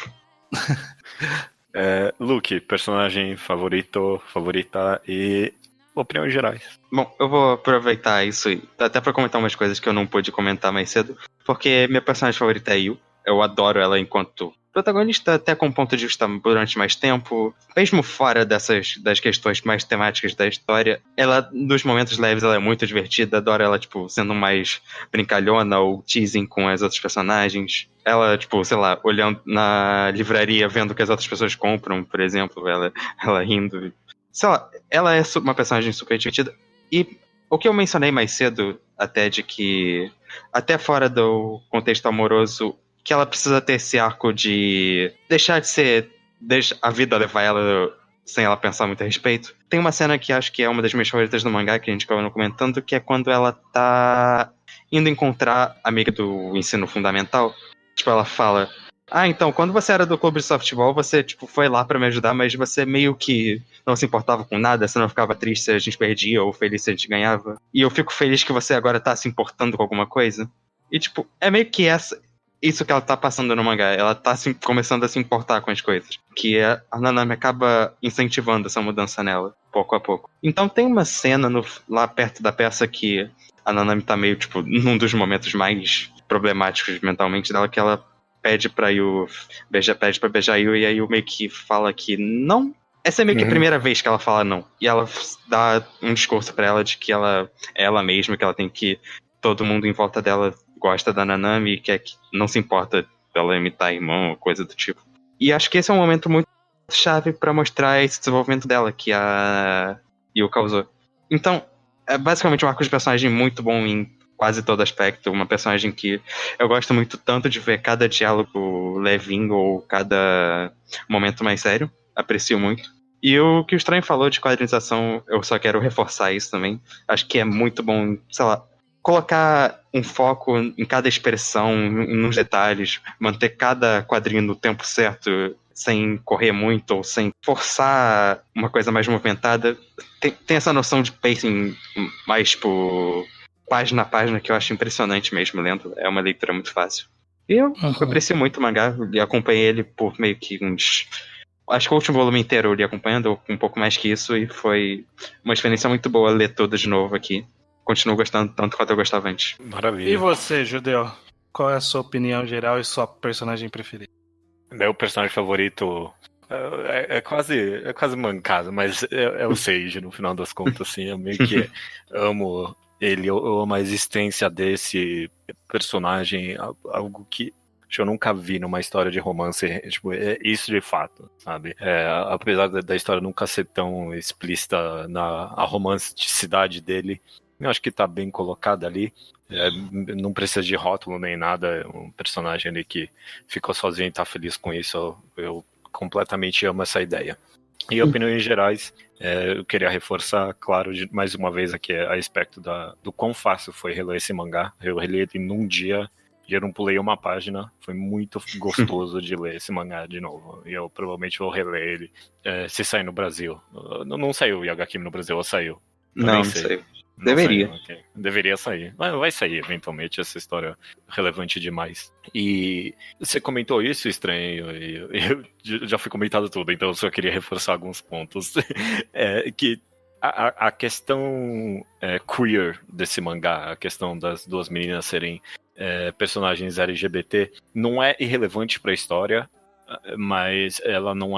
Luke, personagem favorito, favorita e opiniões gerais. Bom, eu vou aproveitar isso até pra comentar umas coisas que eu não pude comentar mais cedo, porque minha personagem favorita é Yu. eu adoro ela enquanto protagonista, até com ponto de vista durante mais tempo, mesmo fora das questões mais temáticas da história, ela, nos momentos leves, ela é muito divertida, adoro ela, tipo, sendo mais brincalhona ou teasing com as outras personagens. Ela, tipo, sei lá, olhando na livraria, vendo o que as outras pessoas compram, por exemplo, ela rindo. Sei lá, ela é uma personagem super divertida. E o que eu mencionei mais cedo, até de que, até fora do contexto amoroso, que ela precisa ter esse arco de deixar de ser, deixa a vida levar ela sem ela pensar muito a respeito. Tem uma cena que acho que é uma das minhas favoritas do mangá, que a gente acabou comentando, que é quando ela tá indo encontrar a amiga do ensino fundamental. Tipo, ela fala: então, quando você era do clube de softball, você, tipo, foi lá pra me ajudar, mas você meio que não se importava com nada, você não ficava triste se a gente perdia ou feliz se a gente ganhava. E eu fico feliz que você agora tá se importando com alguma coisa. E, tipo, é meio que isso que ela tá passando no mangá. Ela tá começando a se importar com as coisas. Que a Nanami acaba incentivando essa mudança nela, pouco a pouco. Então tem uma cena lá perto da peça que a Nanami tá meio, tipo, num dos momentos mais problemáticos mentalmente dela, que ela pede pra beijar Yu, e aí Yu meio que fala que não. Essa é meio que a primeira vez que ela fala não. E ela dá um discurso pra ela de que ela é ela mesma, que ela tem que... Todo mundo em volta dela gosta da Nanami e quer que não se importa dela imitar a irmã ou coisa do tipo. E acho que esse é um momento muito chave pra mostrar esse desenvolvimento dela que a Yu causou. Então, é basicamente um arco de personagem muito bom em quase todo aspecto. Uma personagem que eu gosto muito tanto de ver cada diálogo levinho ou cada momento mais sério. Aprecio muito. E o que o Estranho falou de quadrinização, eu só quero reforçar isso também. Acho que é muito bom, sei lá, colocar um foco em cada expressão, nos detalhes, manter cada quadrinho no tempo certo, sem correr muito ou sem forçar uma coisa mais movimentada. Tem essa noção de pacing mais, tipo, página a página, que eu acho impressionante mesmo lendo. É uma leitura muito fácil. E eu aprecio muito o mangá, e acompanhei ele por meio que uns... Acho que o último volume inteiro eu li acompanhando, ou um pouco mais que isso, e foi uma experiência muito boa ler tudo de novo aqui. Continuo gostando tanto quanto eu gostava antes. Maravilha. E você, Judeu? Qual é a sua opinião geral e sua personagem preferida? Meu personagem favorito é quase mancado, mas é o Seiji, no final das contas, assim. Eu meio que amo ele, eu amo a existência desse personagem, algo que eu nunca vi numa história de romance, tipo, é isso de fato, sabe? Apesar da história nunca ser tão explícita na romanticidade dele, eu acho que tá bem colocado ali. Não precisa de rótulo nem nada. É um personagem ali que ficou sozinho e tá feliz com isso. Eu completamente amo essa ideia. E opiniões gerais, eu queria reforçar, claro, mais uma vez aqui a aspecto do quão fácil foi reler esse mangá. Eu reli ele num dia e eu não pulei uma página. Foi muito gostoso de ler esse mangá de novo. E eu provavelmente vou reler ele se sair no Brasil. Não saiu o Yagakimi no Brasil, ou saiu? Não sei. Deveria. Saiu, okay. Deveria sair. Mas vai sair, eventualmente, essa história relevante demais. E você comentou isso, Estranho, e eu já fui comentado tudo, então eu só queria reforçar alguns pontos. Que a questão queer desse mangá, a questão das duas meninas serem personagens LGBT, não é irrelevante para a história, mas ela não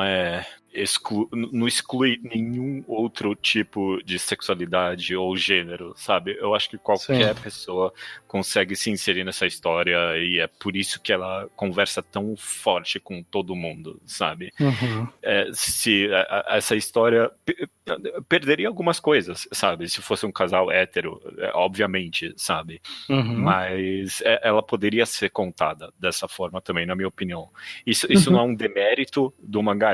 não exclui nenhum outro tipo de sexualidade ou gênero, sabe? Eu acho que qualquer pessoa consegue se inserir nessa história, e é por isso que ela conversa tão forte com todo mundo, sabe? Se essa história perderia algumas coisas, sabe? Se fosse um casal hétero, obviamente, sabe? Mas ela poderia ser contada dessa forma também, na minha opinião. Isso não é um demérito do mangá,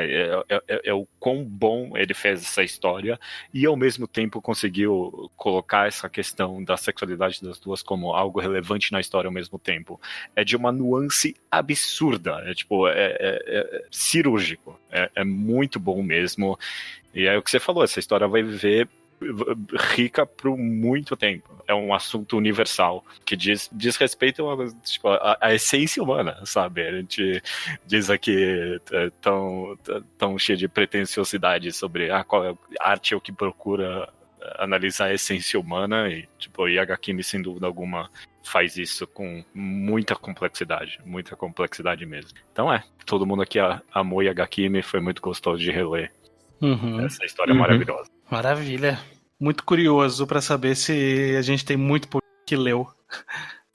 é o quão bom ele fez essa história e ao mesmo tempo conseguiu colocar essa questão da sexualidade das duas como algo relevante na história ao mesmo tempo. É de uma nuance absurda, é cirúrgico, é muito bom mesmo. E é o que você falou, essa história vai viver rica por muito tempo. É um assunto universal que diz respeito à essência humana, sabe? A gente diz aqui tão cheio de pretensiosidade sobre qual é a arte é o que procura analisar a essência humana, e Yagakimi sem dúvida alguma faz isso com muita complexidade mesmo. Então todo mundo aqui amou Yagakimi, foi muito gostoso de reler essa história maravilhosa. Maravilha. Muito curioso pra saber se a gente tem muito público que leu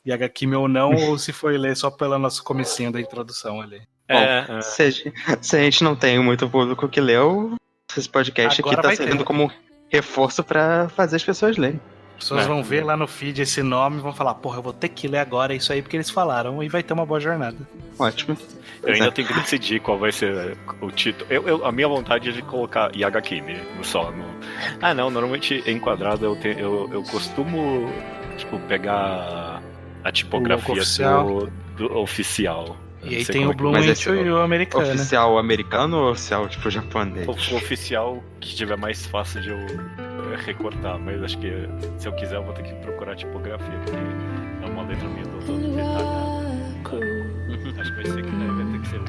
Yagakimi ou não, ou se foi ler só pelo nosso comecinho da introdução ali. Bom, se a gente não tem muito público que leu, esse podcast Agora aqui tá servindo como reforço pra fazer as pessoas lerem. As pessoas vão ver lá no feed esse nome e vão falar, porra, eu vou ter que ler agora isso aí porque eles falaram, e vai ter uma boa jornada. Ótimo. Eu ainda tenho que decidir qual vai ser o título. A minha vontade é de colocar Yagakimi só. Normalmente em quadrado eu costumo pegar a tipografia do oficial. E aí tem o Bloom e o americano. Oficial americano ou oficial japonês? O oficial que tiver mais fácil de eu recortar, mas acho que se eu quiser eu vou ter que procurar tipografia, porque é uma letra minha do todo detalhada. Acho que vai ter que ser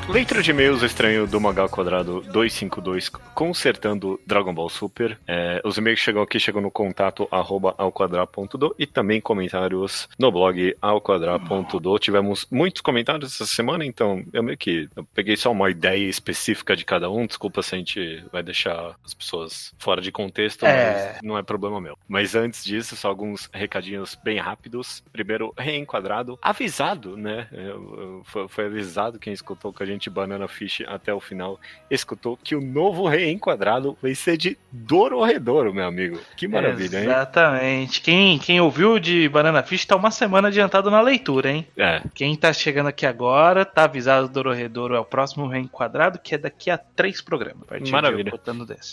leitura de e-mails estranho do Mangá Quadrado 252 consertando Dragon Ball Super. Os e-mails que chegam no contato @alquadra.do e também comentários no blog alquadra.do. Tivemos muitos comentários essa semana, então eu peguei só uma ideia específica de cada um. Desculpa se a gente vai deixar as pessoas fora de contexto, mas não é problema meu. Mas antes disso, só alguns recadinhos bem rápidos. Primeiro, Reenquadrado, avisado, né? Foi avisado quem escutou com a gente Banana Fish até o final, escutou que o novo Reenquadrado vai ser de Dororedoro, meu amigo. Que maravilha, hein? Exatamente. Quem ouviu de Banana Fish tá uma semana adiantado na leitura, hein? Quem tá chegando aqui agora, tá avisado, Dororedoro é o próximo Reenquadrado, que é daqui a 3 programas. Maravilha.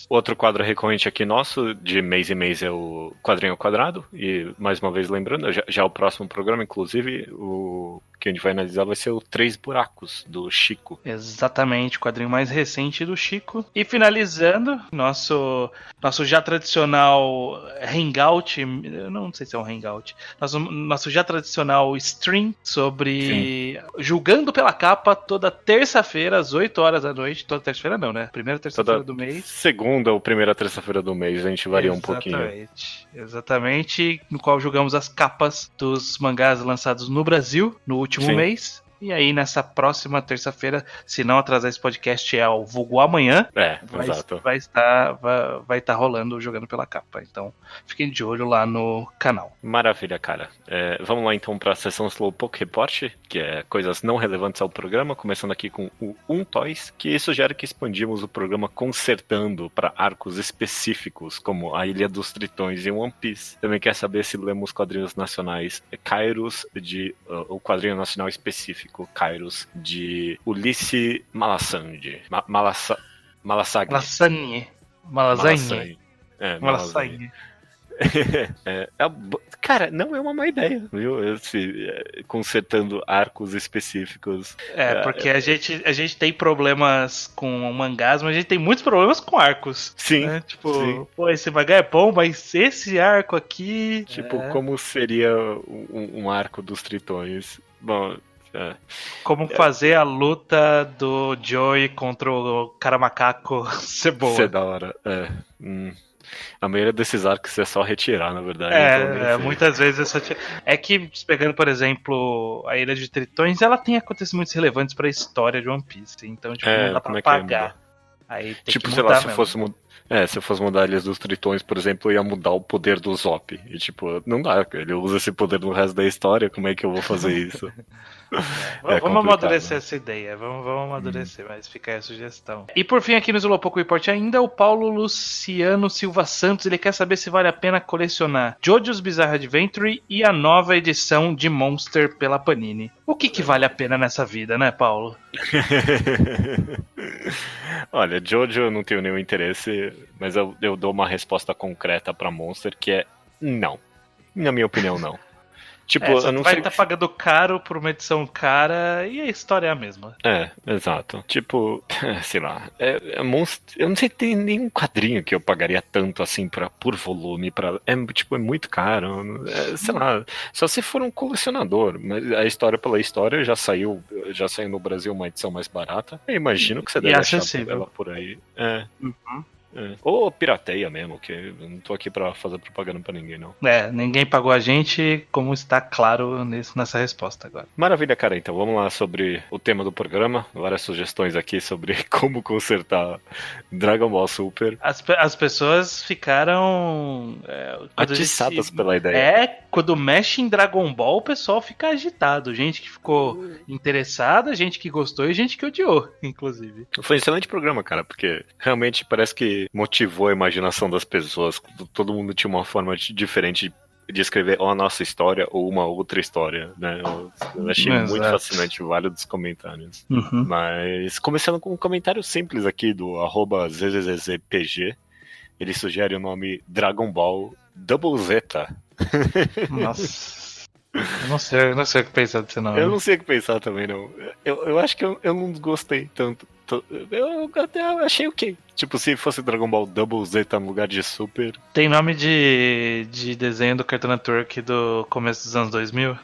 Outro quadro recorrente aqui nosso, de mês em mês, é o Quadrinho ao Quadrado, e mais uma vez lembrando, já o próximo programa, inclusive, o que a gente vai analisar vai ser o 3 Buracos, do Chico. Exatamente, o quadrinho mais recente do Chico. E finalizando, nosso já tradicional hangout, eu não sei se é um hangout, nosso já tradicional stream sobre Julgando pela Capa, toda terça-feira, às 8 horas da noite. Toda terça-feira não, né? Primeira terça-feira do mês. Segunda ou primeira terça-feira do mês, a gente varia um pouquinho. Exatamente, no qual julgamos as capas dos mangás lançados no Brasil no último mês. E aí, nessa próxima terça-feira, se não atrasar esse podcast, é ao vulgo amanhã. Exato. Vai estar rolando Jogando pela Capa. Então, fiquem de olho lá no canal. Maravilha, cara. Vamos lá, então, para a sessão Slowpoke Report, que é coisas não relevantes ao programa, começando aqui com o Toys, que sugere que expandimos o programa consertando para arcos específicos, como a Ilha dos Tritões e One Piece. Também quer saber se lemos quadrinhos nacionais Kairos, o quadrinho nacional específico Kairos de Ulisses Malassane. Malasagne. Cara, não é uma má ideia, viu? Consertando arcos específicos. Porque a gente tem problemas com mangás, mas a gente tem muitos problemas com arcos. Sim. Né? Pô, esse mangá é bom, mas esse arco aqui. Como seria um arco dos Tritões? Bom. Como fazer a luta do Joey contra o cara macaco ser boa. Ser da hora. A maioria desses arcos é só retirar, na verdade. Muitas vezes é só tirar. É que, pegando, por exemplo, a Ilha de Tritões, ela tem acontecimentos relevantes pra história de One Piece. Então, não dá pra pagar. Aí tem que mudar, sei lá, se eu fosse mudar Ilhas dos Tritões, por exemplo, eu ia mudar o poder do Zop. E, não dá, ele usa esse poder no resto da história, como é que eu vou fazer isso? Vamos amadurecer essa ideia, vamos amadurecer, mas fica aí a sugestão. E por fim, aqui no Slowpoke Report ainda, o Paulo Luciano Silva Santos, ele quer saber se vale a pena colecionar JoJo's Bizarre Adventure e a nova edição de Monster pela Panini. O que vale a pena nessa vida, né, Paulo? Olha, JoJo eu não tenho nenhum interesse, mas eu dou uma resposta concreta pra Monster, que é não. Na minha opinião, não. Tipo, você eu não vai sei. estar pagando caro por uma edição cara e a história é a mesma. Exato. Tipo, sei lá. Eu não sei se tem nenhum quadrinho que eu pagaria tanto assim por volume. É muito caro. Sei lá. Só se for um colecionador. Mas a história pela história já saiu no Brasil uma edição mais barata. Eu imagino que você deve achar ela por aí. Uhum. Ou pirateia mesmo, que eu não tô aqui pra fazer propaganda pra ninguém, não. Ninguém pagou a gente, como está claro nessa resposta agora. Maravilha, cara. Então vamos lá sobre o tema do programa. Várias sugestões aqui sobre como consertar Dragon Ball Super. As pessoas ficaram atiçadas pela ideia. Quando mexe em Dragon Ball, o pessoal fica agitado. Gente que ficou interessada, gente que gostou e gente que odiou, inclusive. Foi um excelente programa, cara, porque realmente parece que motivou a imaginação das pessoas. Todo mundo tinha uma forma diferente de escrever ou a nossa história ou uma outra história, né? Eu achei muito fascinante vários dos comentários. Uhum. Mas começando com um comentário simples aqui do @zzzpg. Ele sugere o nome Dragon Ball Double Zeta. Nossa. Eu não sei o que pensar desse nome. Eu não sei o que pensar também, não. Eu acho que eu não gostei tanto. Eu até achei ok. Tipo, se fosse Dragon Ball Double Zeta no lugar de Super. Tem nome de desenho do Cartoon Network do começo dos anos 2000?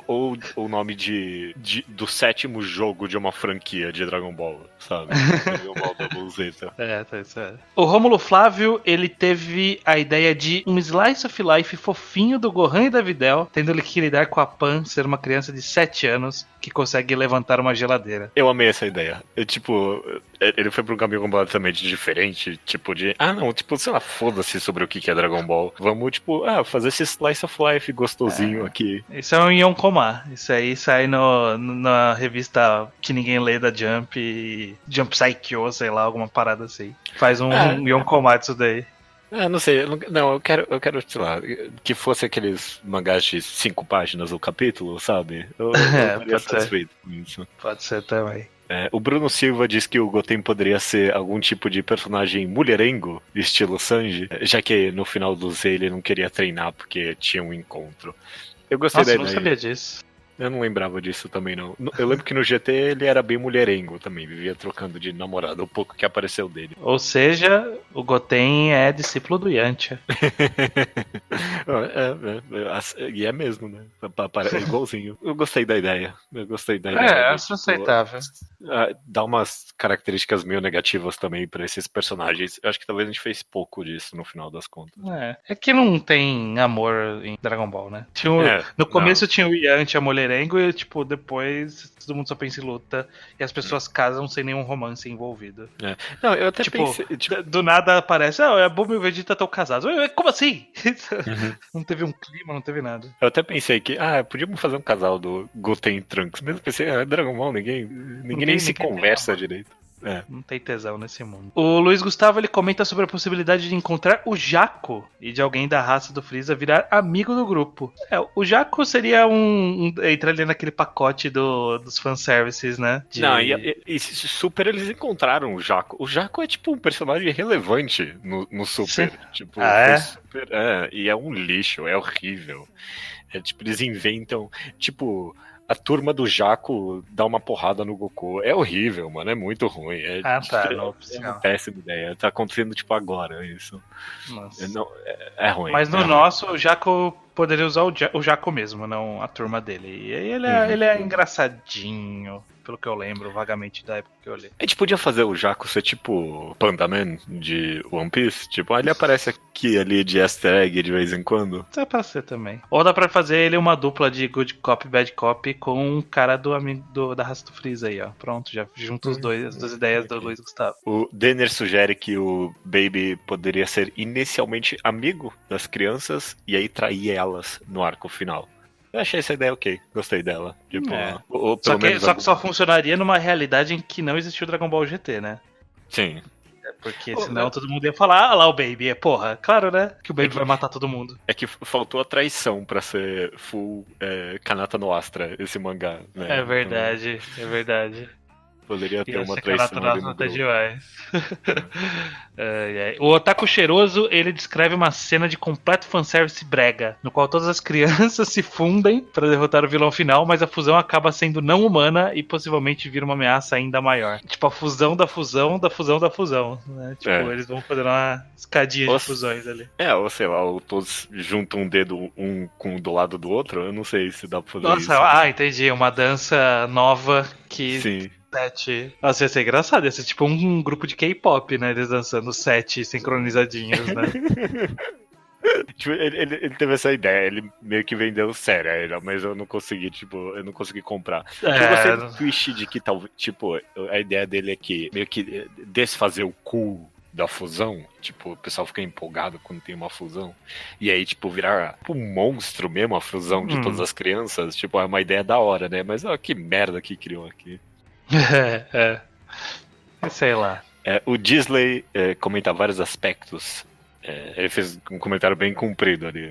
Ou o nome do 7º jogo de uma franquia de Dragon Ball, sabe? Dragon Ball Double Zeta. Tá certo. O Rômulo Flávio, ele teve a ideia de um slice of life fofinho do Gohan e da Videl, tendo ele que lidar com a Pan ser uma criança de 7 anos que consegue levantar uma geladeira. Eu amei essa ideia. Ele foi pra um caminho completamente diferente, tipo sei lá, foda-se sobre o que é Dragon Ball. Vamos, fazer esse slice of life gostosinho aqui. Isso é um Yonkoma. Isso aí sai na revista que ninguém lê da Jump, Jump Psycho, sei lá, alguma parada assim. Faz um Yonkoma disso daí. Não sei, eu quero, sei lá, que fosse aqueles mangás de 5 páginas o capítulo, sabe? Eu estaria satisfeito com isso. Pode ser também. O Bruno Silva diz que o Goten poderia ser algum tipo de personagem mulherengo, estilo Sanji, já que no final do Z ele não queria treinar porque tinha um encontro. Eu gostei da ideia. Eu não sabia disso. Eu não lembrava disso também, não. Eu lembro que no GT ele era bem mulherengo também, vivia trocando de namorada, o pouco que apareceu dele. Ou seja, o Goten é discípulo do Yantia. E é mesmo, né? É igualzinho. Eu gostei da ideia. Acho aceitável. Dá umas características meio negativas também pra esses personagens. Eu acho que talvez a gente fez pouco disso no final das contas. É que não tem amor em Dragon Ball, né? No começo tinha o Yantia mulherengo e, depois todo mundo só pensa em luta e as pessoas casam sem nenhum romance envolvido. Não, eu até pensei... Do nada aparece, a Bulma e o Vegeta estão casados. Como assim? Não teve um clima, não teve nada. Eu até pensei que, podíamos fazer um casal do Goten e Trunks. Mesmo pensei, Dragon Ball, ninguém nem se conversa direito. Não tem tesão nesse mundo. O Luiz Gustavo, ele comenta sobre a possibilidade de encontrar o Jaco e de alguém da raça do Freeza virar amigo do grupo. O Jaco seria entra ali naquele pacote dos fanservices, né? Não, e Super eles encontraram o Jaco. O Jaco é um personagem relevante no Super. Sim. Super, e é um lixo, é horrível. Eles inventam, a turma do Jaco dá uma porrada no Goku. É horrível, mano. É muito ruim. É uma péssima ideia. Tá acontecendo, agora, isso. Nossa. É ruim. Mas no nosso, o Jaco poderia usar o Jaco mesmo, não a turma dele. E ele é engraçadinho, pelo que eu lembro, vagamente da época que eu li. A gente podia fazer o Jaco ser Panda Man de One Piece? Ele aparece aqui ali de easter egg de vez em quando. Dá pra ser também. Ou dá pra fazer ele uma dupla de Good Cop, Bad Cop com um cara da raça do Freeza aí, ó. Pronto, já junto as duas ideias do Luiz Gustavo. O Denner sugere que o Baby poderia ser inicialmente amigo das crianças e aí trair elas no arco final. Eu achei essa ideia ok, gostei dela. Só que só funcionaria numa realidade em que não existiu Dragon Ball GT, né? Sim. Porque senão todo mundo ia falar, lá o Baby. Porra, claro, né? Que o Baby vai matar todo mundo. É que faltou a traição pra ser full Kanata no Astra, esse mangá, né? É verdade, é verdade. Poderia ter uma traição ali no grupo. Demais. O Otaku Cheiroso, ele descreve uma cena de completo fanservice brega, no qual todas as crianças se fundem para derrotar o vilão final, mas a fusão acaba sendo não humana e possivelmente vira uma ameaça ainda maior. Tipo, a fusão da fusão da fusão da fusão, né? Tipo, eles vão fazendo uma escadinha de fusões ali. Ou sei lá, ou todos juntam um dedo do lado do outro, eu não sei se dá pra fazer isso. Nossa, entendi, uma dança nova que... Sim. Nossa, ia ser engraçado, ia ser tipo um grupo de K-pop, né? Eles dançando 7 sincronizadinhos, né? Tipo, ele teve essa ideia, ele meio que vendeu sério, mas eu não consegui comprar. Eu gostei do twist de que talvez, tipo, a ideia dele é que meio que desfazer o cool da fusão, tipo, o pessoal fica empolgado quando tem uma fusão, e aí, tipo, virar um monstro mesmo, a fusão de todas as crianças, tipo, é uma ideia da hora, né? Mas, que merda que criou aqui. Sei lá. O Disley comenta vários aspectos. Ele fez um comentário bem comprido ali.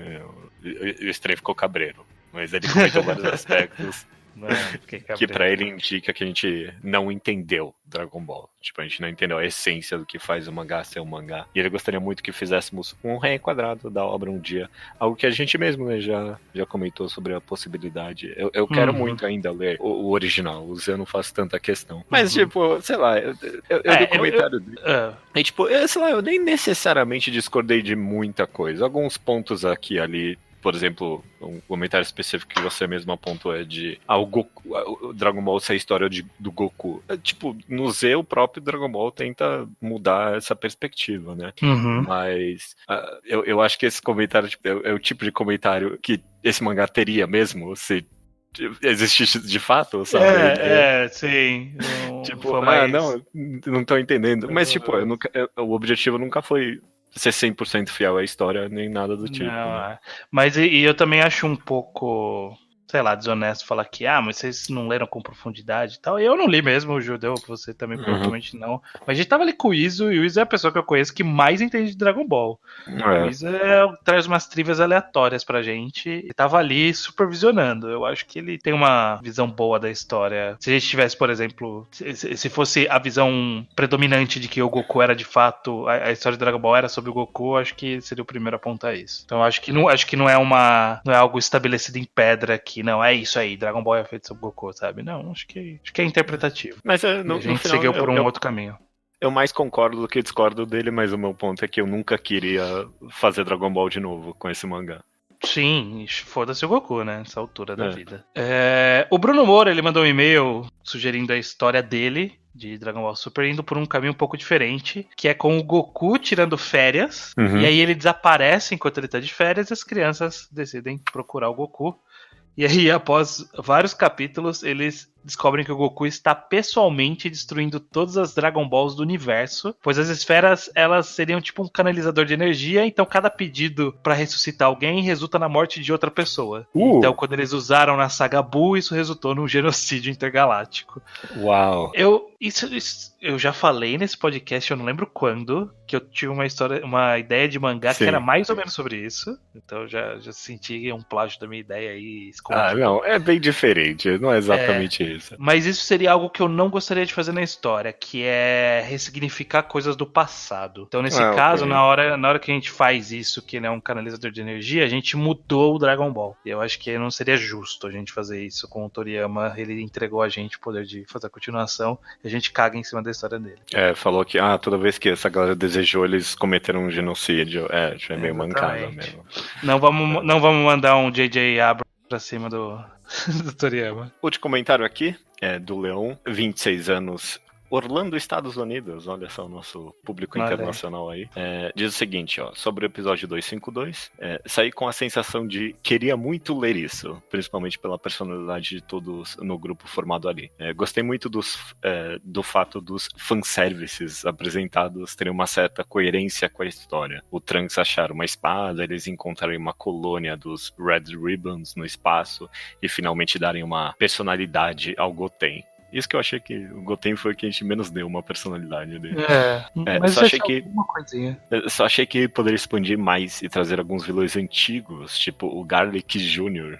O Stray ficou cabreiro. Mas ele comentou vários aspectos que pra ele indica que a gente não entendeu Dragon Ball. Tipo, a gente não entendeu a essência do que faz o mangá ser um mangá. E ele gostaria muito que fizéssemos um reenquadrado da obra um dia. Algo que a gente mesmo, né, já comentou sobre a possibilidade. Eu quero muito ainda ler o original. O Zé não faz tanta questão. Mas, tipo, sei lá, eu li o comentário dele. E, tipo, sei lá, eu nem necessariamente discordei de muita coisa. Alguns pontos aqui e ali. Por exemplo, um comentário específico que você mesmo apontou é de o Dragon Ball ser a história do Goku. Tipo, no Z o próprio Dragon Ball tenta mudar essa perspectiva, né? Mas eu acho que esse comentário tipo, é o tipo de comentário que esse mangá teria mesmo se existisse de fato, sabe? Sim. Tipo, não tô entendendo. Mas, tipo, o objetivo nunca foi ser 100% fiel à história, nem nada do tipo. Não, né? Mas eu também acho um pouco, sei lá, desonesto falar que, mas vocês não leram com profundidade e tal. Eu não li mesmo, o Judeu, você também provavelmente não. Mas a gente tava ali com o Iso, e o Iso é a pessoa que eu conheço que mais entende de Dragon Ball. O Iso traz umas trivias aleatórias pra gente e tava ali supervisionando. Eu acho que ele tem uma visão boa da história. Se a gente tivesse, por exemplo, se fosse a visão predominante de que o Goku era de fato, a história de Dragon Ball era sobre o Goku, acho que seria o primeiro a apontar isso. Então acho que não é algo estabelecido em pedra que não, é isso aí, Dragon Ball é feito sobre Goku, sabe? Não, acho que é interpretativo. Mas a gente seguiu por um outro caminho. Eu mais concordo do que discordo dele, mas o meu ponto é que eu nunca queria fazer Dragon Ball de novo com esse mangá. Sim, foda-se o Goku, né? Nessa altura da vida. O Bruno Moura, ele mandou um e-mail sugerindo a história dele de Dragon Ball Super indo por um caminho um pouco diferente, que é com o Goku tirando férias, e aí ele desaparece enquanto ele tá de férias e as crianças decidem procurar o Goku. E aí, após vários capítulos, eles descobrem que o Goku está pessoalmente destruindo todas as Dragon Balls do universo, pois as esferas, elas seriam tipo um canalizador de energia, então cada pedido para ressuscitar alguém resulta na morte de outra pessoa. Então, quando eles usaram na saga Buu, isso resultou num genocídio intergaláctico. Uau! Eu já falei nesse podcast, eu não lembro quando, que eu tive uma ideia de mangá que era mais ou menos sobre isso. Então eu já senti um plágio da minha ideia aí escondido. Não, é bem diferente, não é exatamente isso. Mas isso seria algo que eu não gostaria de fazer na história, que é ressignificar coisas do passado. Então, nesse caso, na hora que a gente faz isso, que ele é um canalizador de energia, a gente mudou o Dragon Ball. E eu acho que não seria justo a gente fazer isso com o Toriyama. Ele entregou a gente o poder de fazer a continuação e a gente caga em cima da história dele. Falou que toda vez que essa galera desejou, eles cometeram um genocídio. Já é meio mancada mesmo. Não vamos mandar um J.J. Abrams pra cima do Toriyama. Último comentário aqui é do Leon, 26 anos, Orlando, Estados Unidos. Olha só o nosso público internacional aí. Diz o seguinte, sobre o episódio 252. Saí com a sensação de queria muito ler isso, principalmente pela personalidade de todos no grupo formado ali. Gostei muito do fato dos fanservices apresentados terem uma certa coerência com a história. O Trunks achar uma espada, eles encontrarem uma colônia dos Red Ribbons no espaço e finalmente darem uma personalidade ao Goten. Isso que eu achei que o Goten foi o que a gente menos deu uma personalidade dele. Mas só achei que alguma coisinha. Só achei que poderia expandir mais e trazer alguns vilões antigos, tipo o Garlic Jr.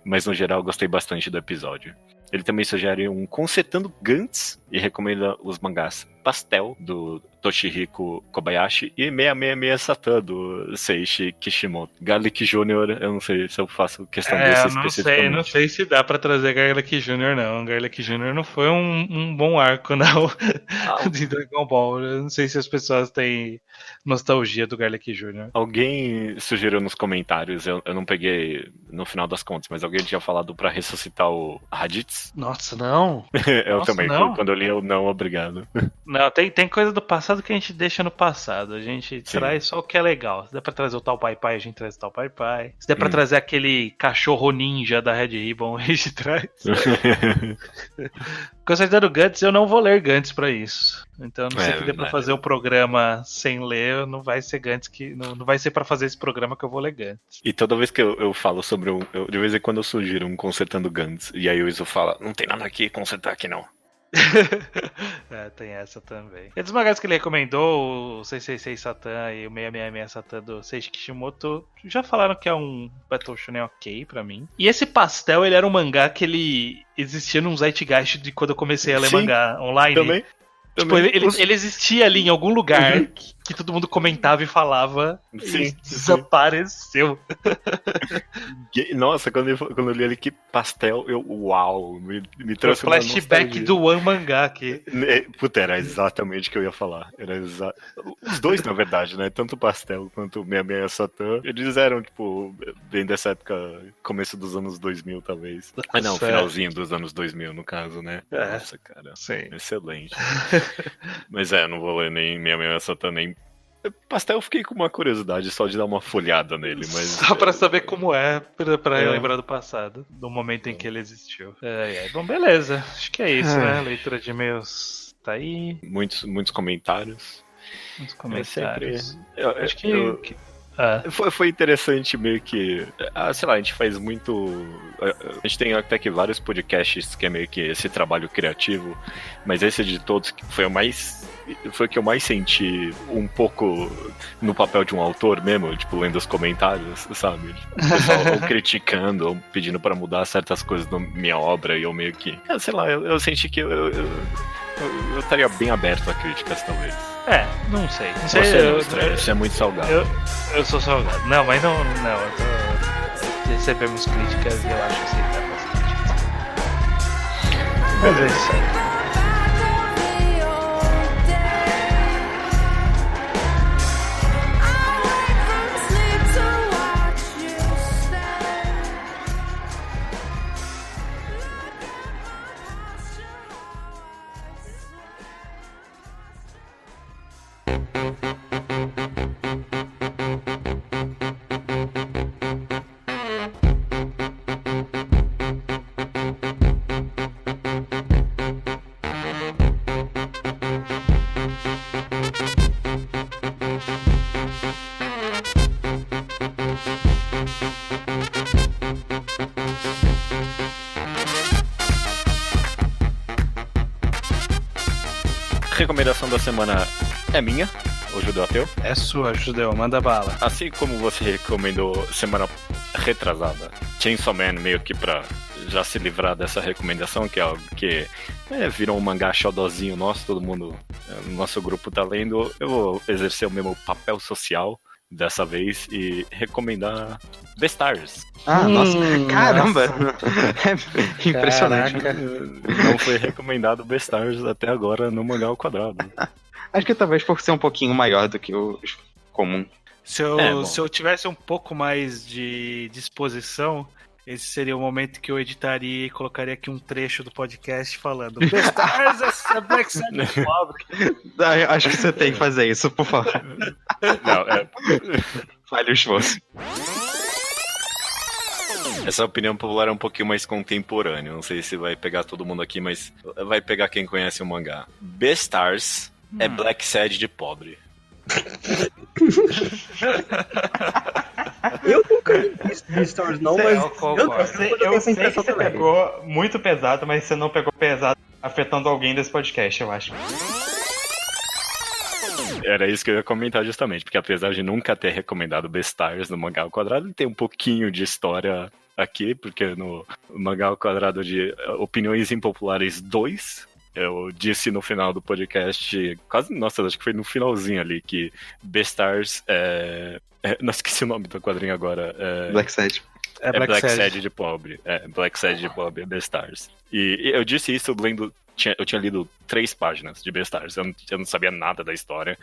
Mas no geral gostei bastante do episódio. Ele também sugere um Consertando Gantz e recomenda os mangás Pastel, do Toshihiko Kobayashi, e 666 Satan, do Seiichi Kishimoto. Garlic Jr., eu não sei se eu faço questão desse especificamente. Não sei se dá pra trazer Garlic Jr. não. Garlic Jr. não foi um bom arco, não, de Dragon Ball. Eu não sei se as pessoas têm nostalgia do Garlic Jr. Alguém sugeriu nos comentários, eu não peguei no final das contas, mas alguém tinha falado pra ressuscitar o Raditz. Nossa, não! Eu também, quando eu li eu não, obrigado. Não, tem coisa do passado que a gente deixa no passado. A gente traz só o que é legal. Se der pra trazer o tal Pai Pai, a gente traz o tal Pai Pai. Se der pra trazer aquele cachorro ninja da Red Ribbon, a gente traz. Considerando Gantz, eu não vou ler Gantz pra isso. Então, não sei que der pra fazer o programa sem ler, não vai ser Gantz não vai ser pra fazer esse programa que eu vou ler Gantz. E toda vez que eu falo sobre de vez em quando eu sugiro um Consertando Gantz, e aí o Iso fala, não tem nada aqui, consertar aqui não. Tem essa também. E dos mangás que ele recomendou, o 666 Satan e o 666 Satan do Seiichi Kishimoto, já falaram que é um Battle Shonen ok pra mim. E esse Pastel, ele era um mangá que ele existia num Zeitgeist de quando eu comecei a ler mangá online. Também. Tipo, ele existia ali em algum lugar que todo mundo comentava e falava e desapareceu. Nossa, quando eu li ali que Pastel, uau, me trouxe uma flashback do One Mangá aqui. Puta, era exatamente o que eu ia falar. Os dois, na verdade, né? Tanto o Pastel quanto o 666 Satan, eles eram, tipo, bem dessa época, começo dos anos 2000, talvez. Mas não, finalzinho dos anos 2000, no caso, né? Nossa, cara. Sim. Excelente. Mas não vou ler nem 666 Satan, nem Pastel. Eu fiquei com uma curiosidade só de dar uma folhada nele, mas só pra saber como pra lembrar do passado, do momento em que ele existiu. Bom, beleza, acho que é isso, né? Leitura de e-mails tá aí. Muitos comentários. Muitos comentários. Acho que foi interessante meio que, sei lá, a gente faz muito, a gente tem até que vários podcasts que é meio que esse trabalho criativo, mas esse de todos foi o que eu mais senti um pouco no papel de um autor mesmo, tipo, lendo os comentários, sabe? O pessoal ou criticando, ou pedindo pra mudar certas coisas da minha obra, e eu meio que, sei lá, eu senti que eu estaria bem aberto a críticas, talvez. Não sei. Você é muito salgado. Eu sou salgado. Não, mas não. Recebemos críticas e eu acho aceitável as críticas. Mas é isso aí. Recomendação da semana é minha, o Judeu Ateu. É sua, Judeu, manda bala. Assim como você recomendou semana retrasada, Chainsaw Man, meio que pra já se livrar dessa recomendação, que é algo que virou um mangá xodózinho nosso, todo mundo no nosso grupo tá lendo, eu vou exercer o mesmo papel social dessa vez e recomendar Beastars. Nossa, caramba! É impressionante. Caraca. Não foi recomendado Beastars até agora no Mangá ao Quadrado. Acho que talvez por ser um pouquinho maior do que o comum. Se eu tivesse um pouco mais de disposição, esse seria o momento que eu editaria e colocaria aqui um trecho do podcast falando Beastars, essa Black Sabbath pobre. Acho que você tem que fazer isso, por favor. Fale o esforço. Essa opinião popular é um pouquinho mais contemporânea. Não sei se vai pegar todo mundo aqui, mas vai pegar quem conhece o mangá. Beastars é Black Sad de pobre. Eu nunca li Beastars não, mas eu sei que você pegou muito pesado, mas você não pegou pesado afetando alguém desse podcast, eu acho. Era isso que eu ia comentar justamente, porque apesar de nunca ter recomendado Beastars no Mangá ao Quadrado, ele tem um pouquinho de história aqui, porque no Mangá ao Quadrado de Opiniões Impopulares 2, eu disse no final do podcast, quase, nossa, acho que foi no finalzinho ali, que Beastars não esqueci o nome do quadrinho agora. Black Sad. É Black Sad de pobre. Black Sad de pobre, é Beastars. E eu disse isso lendo. Eu tinha lido 3 páginas de Beastars. Eu não sabia nada da história.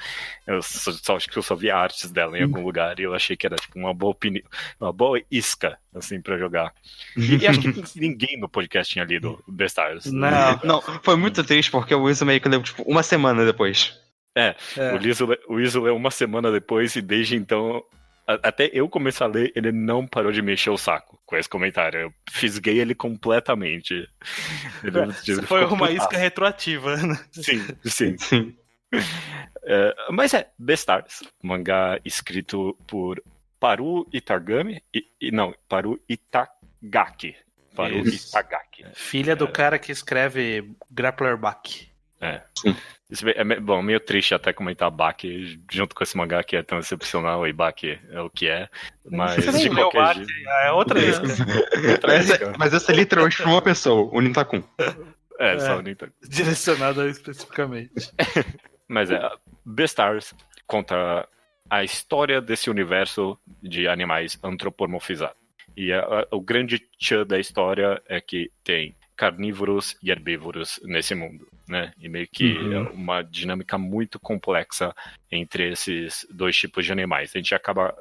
Eu acho que eu só via artes dela em algum lugar. E eu achei que era tipo uma boa opinião, uma boa isca, assim, pra jogar. E acho que ninguém no podcast tinha lido Beastars. Não, foi muito triste porque o Wilson meio que leu tipo uma semana depois. O Wilson leu uma semana depois e desde então. Até eu começar a ler, ele não parou de me encher o saco com esse comentário. Eu fisguei ele completamente. Ele foi uma isca retroativa, né? Sim. Mas Beastars, mangá escrito por Paru Itagami. Paru Itagaki. Itagaki. Filha do cara que escreve Grappler Back. Bom, meio triste até comentar Baki junto com esse mangá que é tão excepcional, e Baki é o que é, mas de qualquer jeito... É outra isca. Mas essa é literalmente pra uma pessoa, o Nintakun. Só o Nintakun. Direcionada especificamente. Mas Beastars conta a história desse universo de animais antropomorfizados. E o grande tchan da história é que tem carnívoros e herbívoros nesse mundo, né? E meio que é uma dinâmica muito complexa entre esses 2 tipos de animais. A gente acaba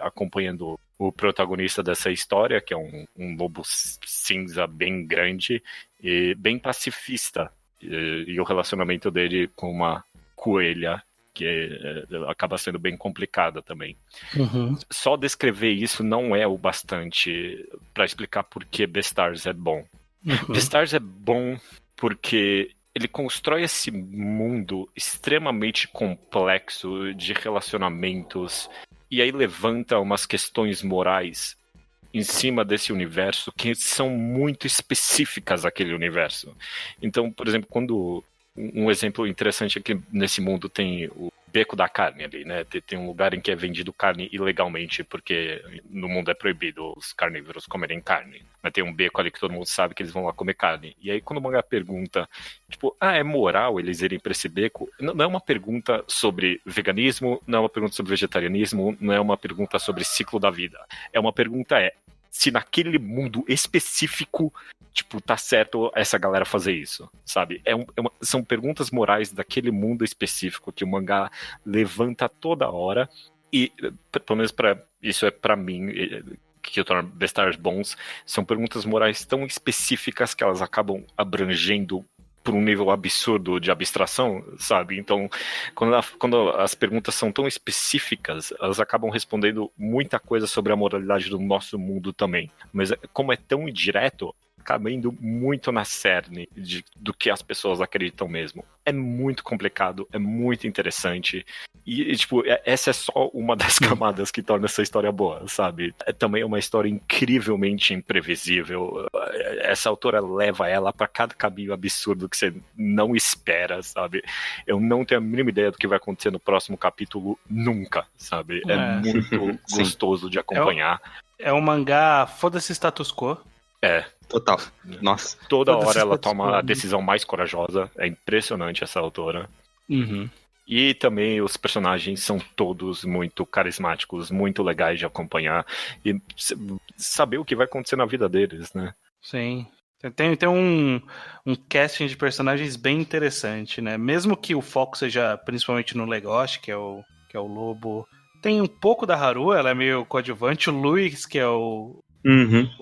acompanhando o protagonista dessa história, que é um lobo cinza bem grande e bem pacifista, e o relacionamento dele com uma coelha que acaba sendo bem complicada também. Só descrever isso não é o bastante para explicar por que Beastars é bom. Beastars é bom porque ele constrói esse mundo extremamente complexo de relacionamentos e aí levanta umas questões morais em cima desse universo que são muito específicas àquele universo. Então, por exemplo, quando um exemplo interessante é que nesse mundo tem o beco da carne ali, né? Tem um lugar em que é vendido carne ilegalmente, porque no mundo é proibido os carnívoros comerem carne. Mas tem um beco ali que todo mundo sabe que eles vão lá comer carne. E aí quando o mangá pergunta, tipo, é moral eles irem pra esse beco? Não é uma pergunta sobre veganismo, não é uma pergunta sobre vegetarianismo, não é uma pergunta sobre ciclo da vida. É uma pergunta se naquele mundo específico, tipo, tá certo essa galera fazer isso, sabe? São perguntas morais daquele mundo específico que o mangá levanta toda hora e, pelo menos isso é pra mim, que eu torno Beastars bons, são perguntas morais tão específicas que elas acabam abrangendo por um nível absurdo de abstração, sabe? Então, quando as perguntas são tão específicas, elas acabam respondendo muita coisa sobre a moralidade do nosso mundo também. Mas como é tão indireto, acaba indo muito na cerne do que as pessoas acreditam mesmo. É muito complicado, é muito interessante. E tipo, essa é só uma das camadas que torna essa história boa, sabe? Também é uma história incrivelmente imprevisível. Essa autora leva ela pra cada caminho absurdo que você não espera, sabe? Eu não tenho a mínima ideia do que vai acontecer no próximo capítulo nunca, sabe? É muito gostoso de acompanhar. É um mangá foda-se status quo. Total. Nossa. Toda hora ela toma a decisão mais corajosa. É impressionante essa autora. E também os personagens são todos muito carismáticos, muito legais de acompanhar. E saber o que vai acontecer na vida deles, né? Sim. Tem um casting de personagens bem interessante, né? Mesmo que o foco seja principalmente no Legoshi, que é o lobo. Tem um pouco da Haru, ela é meio coadjuvante. O Luis, que é o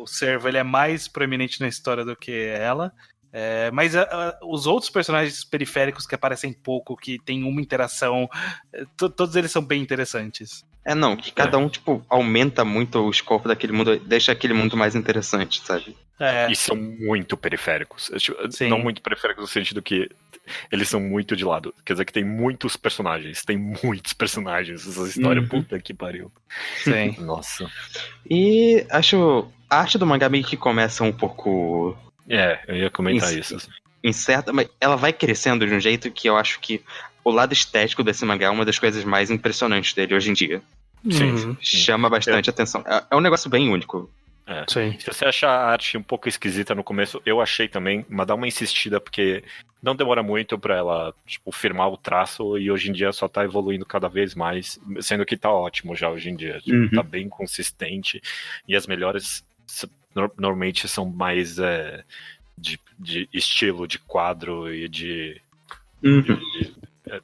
servo, ele é mais proeminente na história do que ela. Mas os outros personagens periféricos que aparecem pouco, que tem uma interação, todos eles são bem interessantes. Que cada um, tipo, aumenta muito o escopo daquele mundo, deixa aquele mundo mais interessante, sabe? E são muito periféricos. Sim. Não muito periféricos no sentido que eles são muito de lado. Quer dizer que tem muitos personagens. Essa história, puta que pariu. Sim. Nossa. E acho a arte do mangá meio que começa um pouco... eu ia comentar isso. Incerta, mas ela vai crescendo de um jeito que eu acho que o lado estético desse mangá é uma das coisas mais impressionantes dele hoje em dia. Sim. Chama bastante atenção. É um negócio bem único. Sim. Se você achar a arte um pouco esquisita no começo, eu achei também, mas dá uma insistida, porque não demora muito pra ela, tipo, firmar o traço, e hoje em dia só tá evoluindo cada vez mais, sendo que tá ótimo já hoje em dia. Tipo, tá bem consistente, e as melhores normalmente são mais de estilo, de quadro e de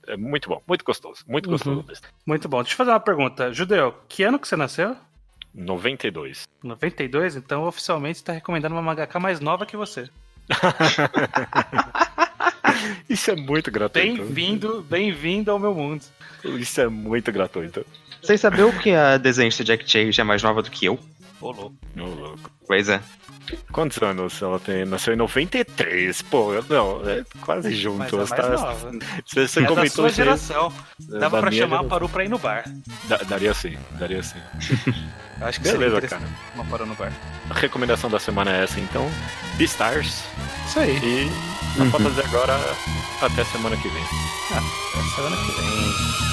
é muito bom, muito gostoso mesmo. Muito bom. Deixa eu fazer uma pergunta. Judeu, que ano que você nasceu? 92. 92? Então, oficialmente, você tá recomendando uma mangaka mais nova que você. Isso é muito gratuito. Bem-vindo ao meu mundo. Isso é muito gratuito. Vocês sabiam que a desenhista Jack Chase é mais nova do que eu? Ô, louco. Pois é. Quantos anos ela tem? Nasceu em 93. Pô, não, é quase junto. Mas é mais nova. Você É comentou da sua isso. geração. Dava pra chamar a geração. Paru pra ir no bar. Daria sim. Eu acho que Beleza, seria cara. uma Paru no bar. A recomendação da semana é essa, então. Beastars. Isso aí. E a foto de agora até semana que vem. Até semana que vem.